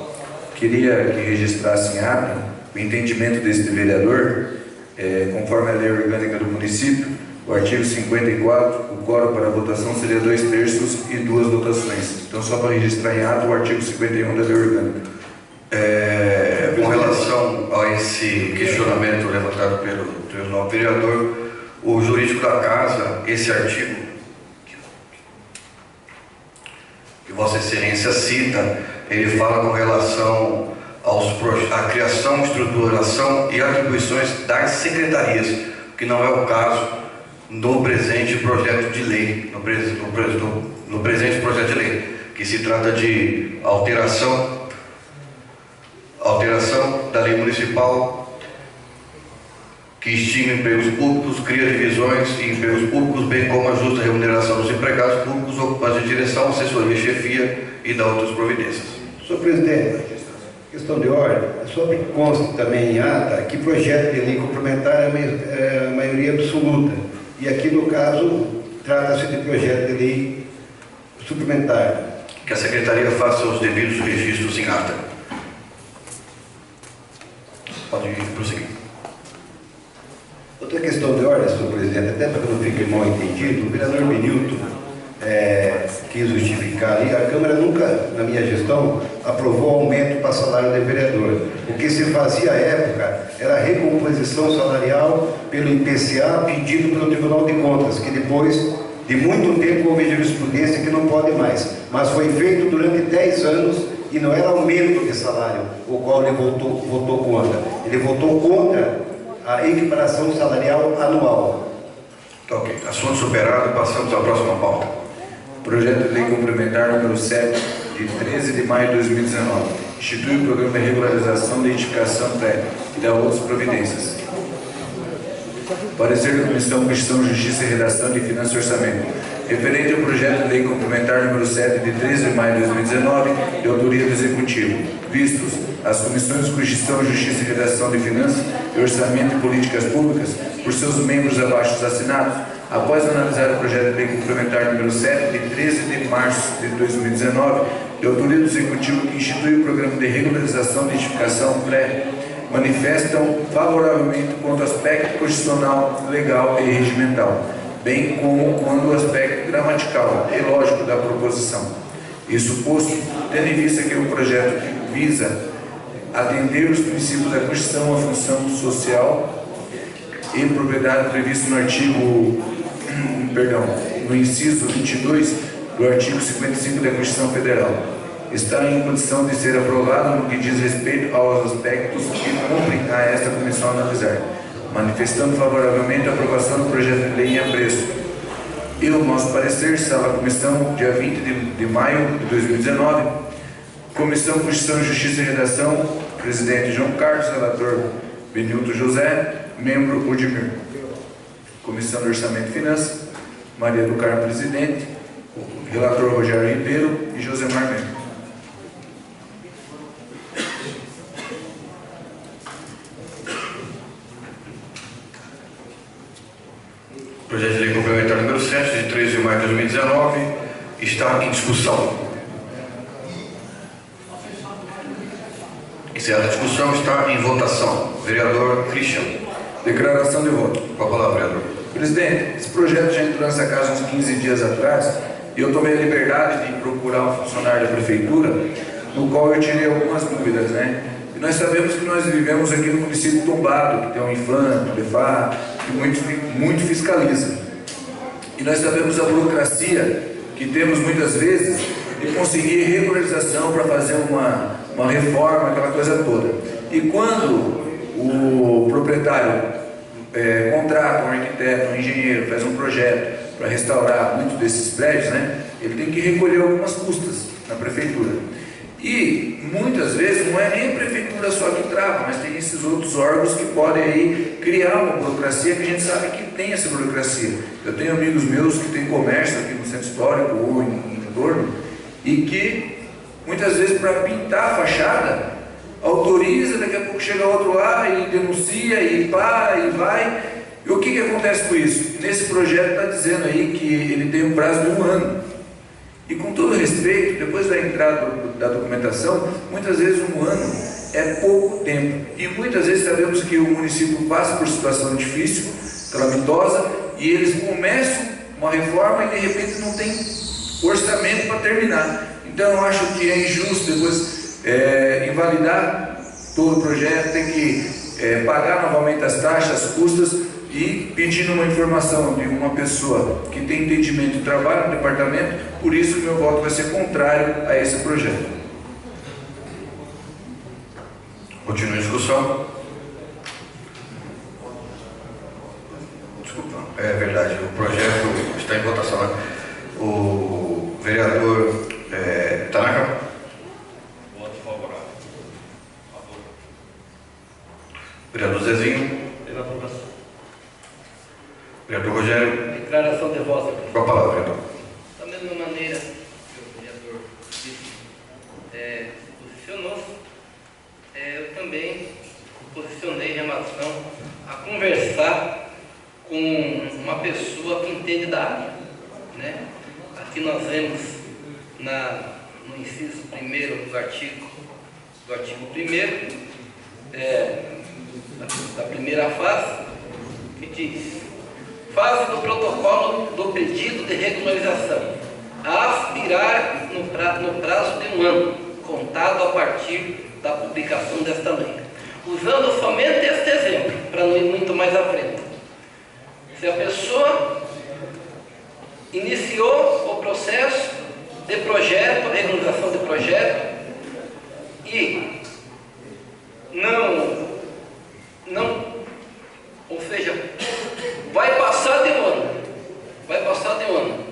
Queria que registrasse em ata o entendimento deste vereador, conforme a lei orgânica do município, o artigo 54, o quórum para a votação seria 2/3 e 2 votações. Então, só para registrar em ata o artigo 51 da lei orgânica. Com relação a esse questionamento levantado pelo novo vereador, o jurídico da casa, esse artigo que Vossa Excelência cita, ele fala com relação à criação, estruturação e atribuições das secretarias, que não é o caso no presente projeto de lei, no presente projeto de lei, que se trata de alteração da lei municipal que estima empregos públicos, cria divisões em empregos públicos, bem como a justa remuneração dos empregados públicos, ocupantes de direção, assessoria, chefia e da outras providências. Senhor presidente, questão de ordem, só que conste também em ata que projeto de lei complementar é a maioria absoluta. E aqui, no caso, trata-se de projeto de lei suplementar. Que a Secretaria faça os devidos registros em ata. Pode prosseguir. Outra questão de ordem, senhor presidente, até para que não fique mal entendido, o vereador Benilton quis justificar ali, a Câmara nunca, na minha gestão, aprovou aumento para salário de vereador. O que se fazia à época era a recomposição salarial pelo IPCA pedido pelo Tribunal de Contas, que depois de muito tempo houve jurisprudência que não pode mais. Mas foi feito durante 10 anos e não era aumento de salário, o qual ele votou contra. Ele votou contra a equiparação salarial anual. Tá, ok. Assunto superado, passamos à próxima pauta. Projeto de lei complementar número 7, de 13 de maio de 2019. Institui o programa de regularização de identificação prévia e dá outras providências. Parecer da Comissão Constituição, Justiça e Redação de Finanças e Orçamento. Referente ao projeto de lei complementar número 7, de 13 de maio de 2019, de autoria do Executivo. Vistos as Comissões de Constituição, Justiça e Redação de Finanças e Orçamento e Políticas Públicas, por seus membros abaixo assinados, após analisar o projeto de lei complementar número 7, de 13 de março de 2019, de autoria do Executivo que institui o programa de regularização de identificação pré, manifestam favoravelmente quanto ao aspecto constitucional, legal e regimental, bem como quanto ao aspecto gramatical e lógico da proposição. Isso posto, tendo em vista que o projeto visa atender os princípios da Constituição, a função social e propriedade previsto no artigo, no inciso 22 do artigo 55 da Constituição Federal, está em condição de ser aprovado no que diz respeito aos aspectos que cumprem a esta comissão analisar, manifestando favoravelmente a aprovação do projeto de lei em apreço. E o nosso parecer, sala comissão, dia 20 de maio de 2019, Comissão Constituição, Justiça e Redação, presidente João Carlos, relator Benilton José, membro Udimir. Comissão de Orçamento e Finanças, Maria do Carmo, presidente, relator Rogério Ribeiro e Josemar membro. Projeto de lei complementar número 7, de 13 de maio de 2019, está em discussão. Encerrada a discussão, está em votação. Vereador Christian. Declaração de voto. Com a palavra, vereador. Presidente, esse projeto já entrou nessa casa uns 15 dias atrás e eu tomei a liberdade de procurar um funcionário da prefeitura, no qual eu tirei algumas dúvidas, né? E nós sabemos que nós vivemos aqui no município tombado, que tem um IFAM, um DEFA, que muito fiscaliza. E nós sabemos a burocracia que temos muitas vezes de conseguir regularização para fazer uma reforma, aquela coisa toda. E quando o proprietário contrata um arquiteto, um engenheiro, faz um projeto para restaurar muitos desses prédios, né, ele tem que recolher algumas custas na prefeitura. E muitas vezes não é nem a prefeitura só que trava, mas tem esses outros órgãos que podem aí criar uma burocracia, que a gente sabe que tem essa burocracia. Eu tenho amigos meus que têm comércio aqui no centro histórico ou em entorno, e que muitas vezes para pintar a fachada autoriza, daqui a pouco chega outro lá e denuncia e para e vai. E o que acontece com isso? Nesse projeto está dizendo aí que ele tem um prazo de 1 ano. E com todo respeito, depois da entrada da documentação, muitas vezes 1 ano é pouco tempo. E muitas vezes sabemos que o município passa por situação difícil, calamitosa, e eles começam uma reforma e de repente não tem orçamento para terminar. Então eu acho que é injusto depois invalidar todo o projeto, tem que pagar novamente as taxas, as custas, e pedindo uma informação de uma pessoa que tem entendimento e trabalha no departamento. Por isso o meu voto vai ser contrário a esse projeto. Continua a discussão. Desculpa, é verdade, o projeto está em votação, né? O vereador Tanaka. Voto favorável. Vereador Zezinho. Pela aprovação. Vereador Rogério. Declaração de voto. Com a palavra, vereador. Da mesma maneira que o vereador se posicionou, eu também me posicionei em relação a conversar com uma pessoa que entende da área, né? Aqui nós vemos no inciso 1º do artigo 1º, da primeira fase, que diz: fase do protocolo do pedido de regularização, a aspirar no prazo de 1 ano, contado a partir da publicação desta lei. Usando somente este exemplo, para não ir muito mais à frente. Se a pessoa iniciou o processo de projeto, regularização de projeto, e ou seja, vai passar de 1 ano,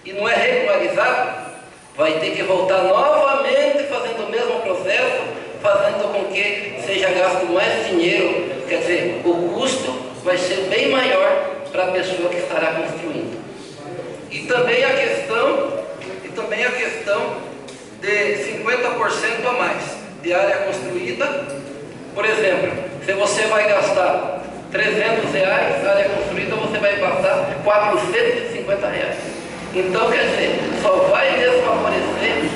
e não é regularizado, vai ter que voltar novamente fazendo o mesmo processo, fazendo com que seja gasto mais dinheiro, quer dizer, o custo vai ser bem maior para a pessoa que estará construindo. E também a questão de 50% a mais de área construída. Por exemplo, se você vai gastar R$300, área construída, você vai gastar R$450. Então, quer dizer, só vai desfavorecer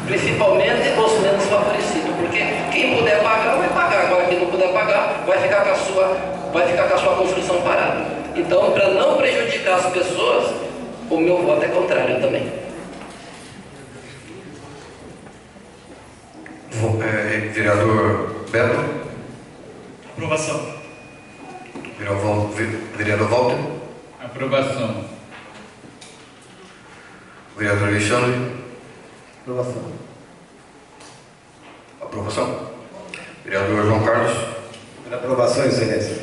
principalmente os menos favorecidos, porque quem puder pagar, vai pagar. Agora, quem não puder pagar, vai ficar com a sua construção parada. Então, para não prejudicar as pessoas, o meu voto é contrário também. Vereador Beto. Aprovação. Vereador Walter. Aprovação. Vereador Alexandre. Aprovação. Aprovação. Vereador João Carlos. Pela aprovação, excelência.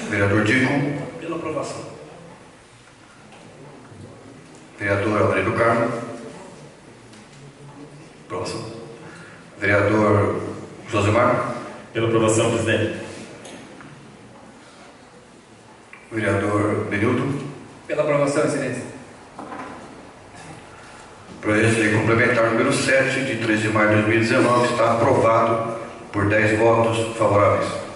Vereador Dico. Pela aprovação. Vereador Maria do Carmo. Aprovação. Vereador Josemar. Pela aprovação, presidente. Vereador Benildo. Pela aprovação, excelência. Projeto de lei complementar número 7, de 13 de maio de 2019, está aprovado por 10 votos favoráveis.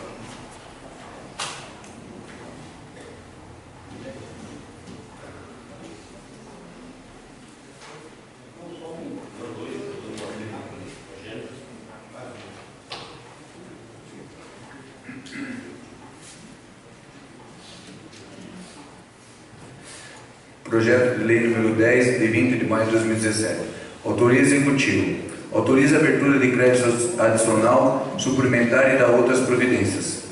Projeto de lei número 10, de 20 de maio de 2017. Autoria executiva. Autoriza a abertura de crédito adicional, suplementar e dá outras providências.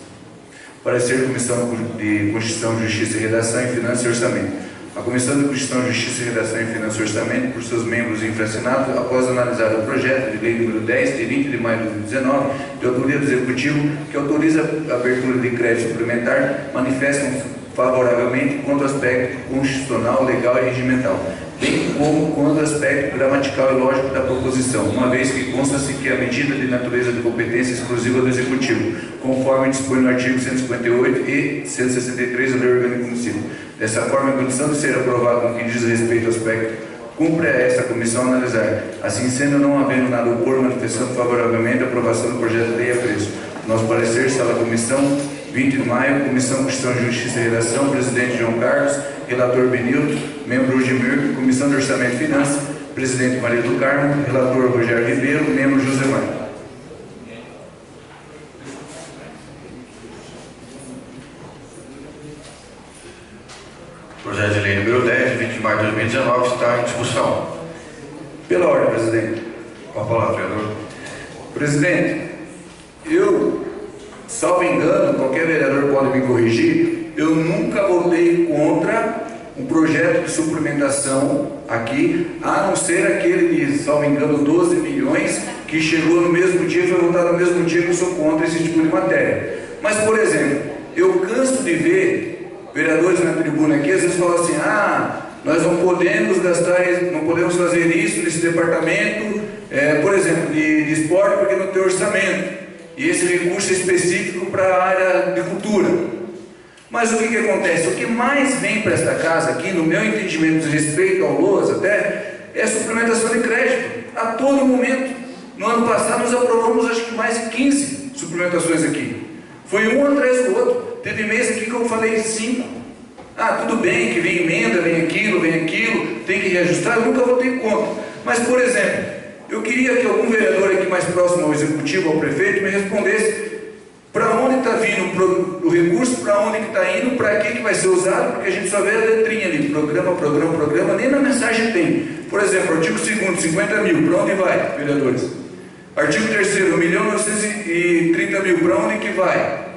Parecer Comissão de Constituição, Justiça e Redação em Finanças e Orçamento. A Comissão de Constituição, Justiça e Redação em Finanças e Orçamento, por seus membros infracionados, após analisar o projeto de lei número 10, de 20 de maio de 2019, de autoria do Executivo, que autoriza a abertura de crédito suplementar, manifestam favoravelmente quanto ao aspecto constitucional, legal e regimental, bem como quanto ao aspecto gramatical e lógico da proposição, uma vez que consta-se que a medida de natureza de competência exclusiva do Executivo, conforme dispõe no artigo 158 e 163 da Lei Orgânica do Município. Dessa forma, em condição de ser aprovado no que diz respeito ao aspecto, cumpre a essa comissão analisar. Assim sendo, não havendo nada a opor, manifestando favoravelmente a aprovação do projeto de lei apreço. Nosso parecer está na comissão 20 de maio, Comissão Constituição, Justiça e Redação, presidente João Carlos, relator Benilton, membro Udimir, Comissão de Orçamento e Finanças, presidente Maria do Carmo, relator Rogério Ribeiro, membro Josemar. Projeto de lei número 10, de 20 de maio de 2019, está em discussão. Pela ordem, presidente. Com a palavra, vereador. Presidente, eu, salvo engano, qualquer vereador pode me corrigir, eu nunca votei contra um projeto de suplementação aqui, a não ser aquele de, salvo engano, 12 milhões, que chegou no mesmo dia, foi votado no mesmo dia, que eu sou contra esse tipo de matéria. Mas, por exemplo, eu canso de ver vereadores na tribuna aqui, às vezes falam assim, nós não podemos gastar, não podemos fazer isso nesse departamento, por exemplo, de esporte, porque não tem orçamento. E esse recurso é específico para a área de cultura. Mas o que acontece? O que mais vem para esta casa aqui, no meu entendimento de respeito ao LOAS até, é a suplementação de crédito, a todo momento. No ano passado nós aprovamos acho que mais de 15 suplementações aqui. Foi um atrás do outro. Teve mês aqui que eu falei 5. Tudo bem que vem emenda, vem aquilo, tem que reajustar, eu nunca votei contra. Mas, por exemplo, eu queria que algum vereador aqui mais próximo ao executivo, ao prefeito, me respondesse para onde está vindo o recurso, para onde que está indo, para que vai ser usado, porque a gente só vê a letrinha ali, programa, nem na mensagem tem. Por exemplo, artigo 2º, 50 mil, para onde vai, vereadores? Artigo 3º, 1.930.000, para onde que vai?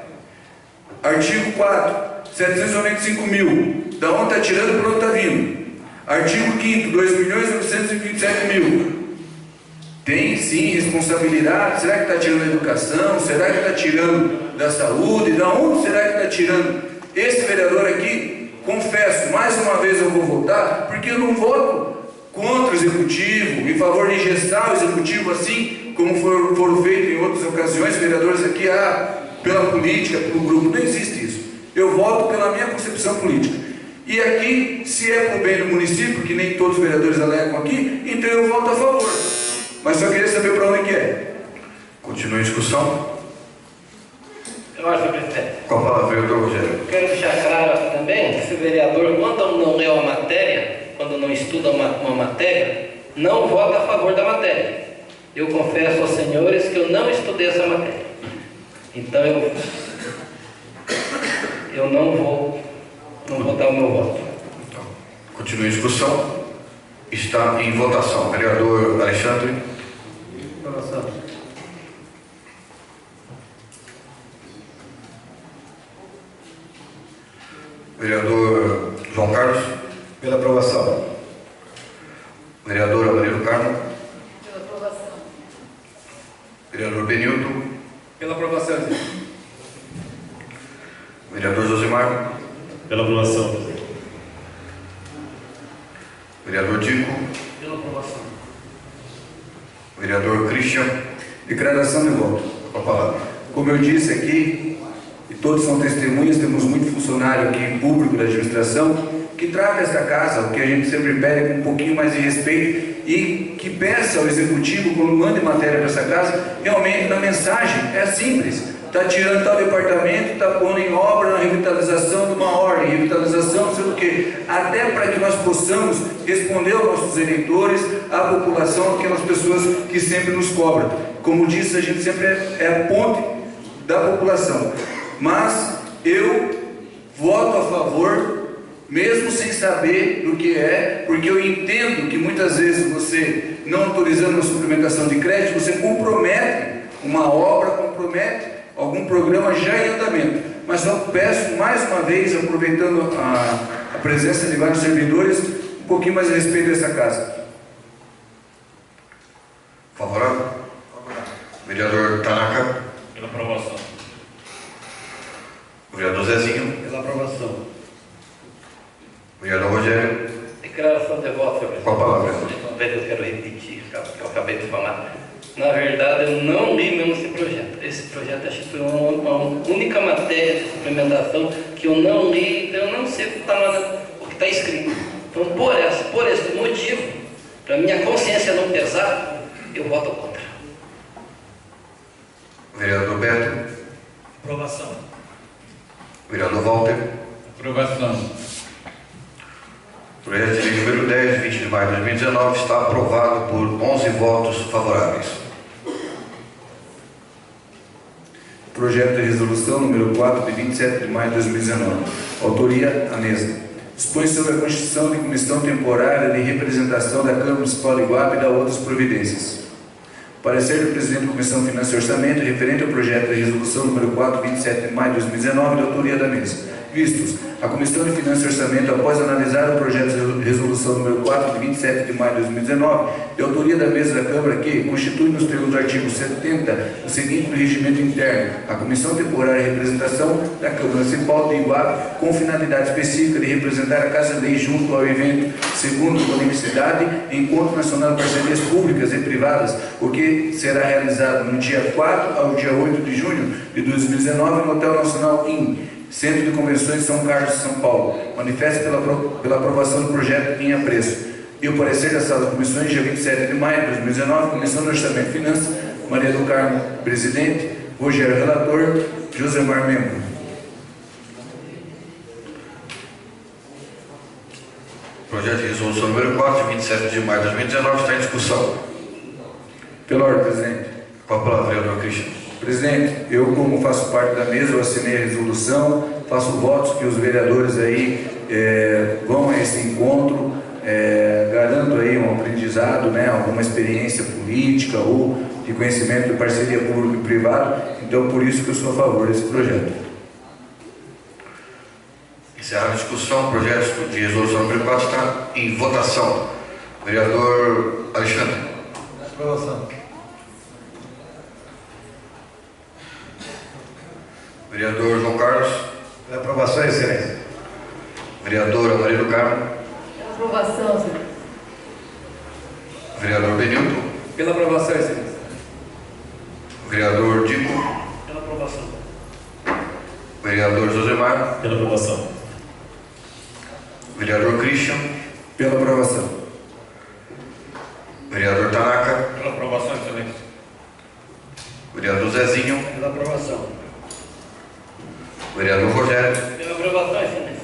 Artigo 4, 795 mil, da onde está tirando, para onde está vindo? Artigo 5º, 2.927.000. Tem sim responsabilidade. Será que está tirando da educação? Será que está tirando da saúde? Da onde será que está tirando? Esse vereador aqui, confesso, mais uma vez eu vou votar, porque eu não voto contra o executivo, em favor de engessar o executivo, assim como foram feitos em outras ocasiões, vereadores aqui, pela política, pelo grupo. Não existe isso. Eu voto pela minha concepção política. E aqui, se é para o bem do município, que nem todos os vereadores alegam aqui, então eu voto a favor. Mas só queria saber para onde que é. Continua a discussão. Eu acho, presidente. Com a palavra, vereador Rogério. Quero deixar claro aqui também que esse vereador, quando não lê uma matéria, quando não estuda uma matéria, não vota a favor da matéria. Eu confesso aos senhores que eu não estudei essa matéria. Então eu não vou dar o meu voto. Então, continua a discussão. Está em votação. Vereador Alexandre. Aprovação. Vereador João Carlos. Pela aprovação. Vereadora Maria do Carmo. Pela aprovação. Vereador Benilton. Pela aprovação. Vereador Josemar. Pela aprovação. Vereador Tico. Pela aprovação. Vereador Christian. Declaração de voto. Com a palavra. Como eu disse aqui, e todos são testemunhas, temos muito funcionário aqui público da administração que trata esta casa, o que a gente sempre pede, com um pouquinho mais de respeito, e que peça ao executivo, quando mande matéria para essa casa, realmente na mensagem é simples. Está tirando tal departamento, está pondo em obra na revitalização de uma ordem, revitalização não sei o quê, até para que nós possamos responder aos nossos eleitores, à população, aquelas pessoas que sempre nos cobram. Como disse, a gente sempre é a ponte da população. Mas eu voto a favor, mesmo sem saber do que é, porque eu entendo que muitas vezes você, não autorizando a suplementação de crédito, você compromete uma obra, compromete algum programa já em andamento. Mas só peço mais uma vez, aproveitando a presença de vários servidores, um pouquinho mais a respeito dessa casa. Favorável? Vereador Tanaka. Pela aprovação. Vereador Zezinho. Pela aprovação. projeto, acho que foi uma única matéria de suplementação que eu não li, então eu não sei o que está escrito. Então, por esse motivo, para minha consciência não pesar, eu voto contra. Vereador Beto. Aprovação. Vereador Walter. Aprovação. O projeto de lei número 10, de 20 de maio de 2019, está aprovado por 11 votos favoráveis. Projeto de resolução número 4, de 27 de maio de 2019. Autoria, a mesa. Dispõe sobre a constituição de comissão temporária de representação da Câmara Municipal de Iguape e da outras providências. Parecer do Presidente da Comissão de Finanças e Orçamento referente ao projeto de resolução número 4, 27 de maio de 2019, de autoria da mesa. Vistos, a Comissão de Finanças e Orçamento, após analisar o projeto de resolução número 4, de 27 de maio de 2019, de autoria da mesa da Câmara, que constitui nos termos do artigo 70 o seguinte no regimento interno: a Comissão Temporária de Representação da Câmara Municipal de Iguape, com finalidade específica de representar a Casa Lei junto ao evento, segundo a universidade, Encontro Nacional de Parcerias Públicas e Privadas, o que será realizado no dia 4 ao dia 8 de junho de 2019 no Hotel Nacional IN, Centro de Convenções de São Carlos, São Paulo. Manifesta pela aprovação do projeto em apreço. E o parecer da Sala de Comissões, dia 27 de maio de 2019, Comissão de Orçamento e Finanças, Maria do Carmo, presidente, Rogério, relator, Josemar, membro. Projeto de resolução número 4, de 27 de maio de 2019, está em discussão. Pela ordem, presidente. Com a palavra, vereador Cristian. Presidente, eu, como faço parte da mesa, eu assinei a resolução, faço votos que os vereadores aí vão a esse encontro, garanto aí um aprendizado, né, alguma experiência política ou de conhecimento de parceria público e privado. Então, por isso que eu sou a favor desse projeto. Encerrada a discussão, o projeto de resolução número 4 está em votação. Vereador Alexandre. Aprovação. Vereador João Carlos. Pela aprovação, excelência. Vereadora Maria do Carmo. Pela aprovação, senhor. Vereador Benilton. Pela aprovação, excelência. Vereador Dico. Pela aprovação. Vereador Josemar. Pela aprovação. Vereador Christian. Pela aprovação. Vereador Tanaka. Pela aprovação, excelência. Vereador Zezinho. Pela aprovação. Vereador Rogério. Pela aprovação, excelência.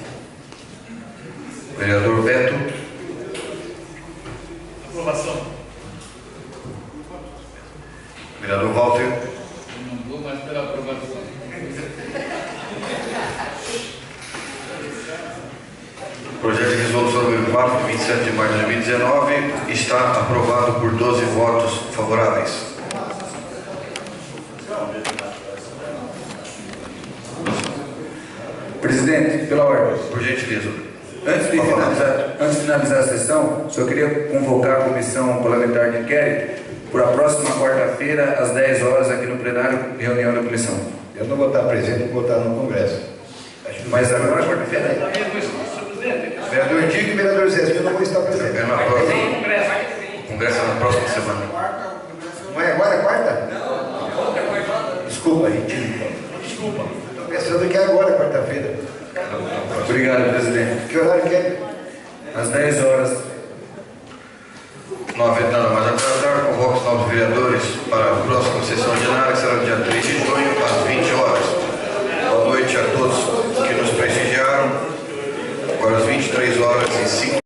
Vereador Beto. Aprovação. Vereador Walter. Não vou mais pela aprovação. Projeto de resolução número 4, de 27 de maio de 2019, está aprovado por 12 votos favoráveis. Presidente, pela ordem. Por gentileza. Antes de finalizar a sessão, só queria convocar a Comissão Parlamentar de Inquérito para a próxima quarta-feira, às 10 horas, aqui no plenário, reunião da comissão. Eu não vou estar presente, vou estar no Congresso. Mas agora, quarta-feira? Vereador Dico e vereador Zé, eu não vou estar presente. É na próxima. Congresso é na próxima semana. Não é agora, quarta? Desculpa, retiro. Desculpa. Estou pensando que é agora, quarta-feira. Obrigado, presidente. Que horário que é? Às 10 horas. Não havendo nada mais a tratar, convoco os novos vereadores para a próxima sessão ordinária, que será no dia 3 de junho, às 20 horas. Boa noite a todos que nos prestigiaram. Agora às 23 horas e 5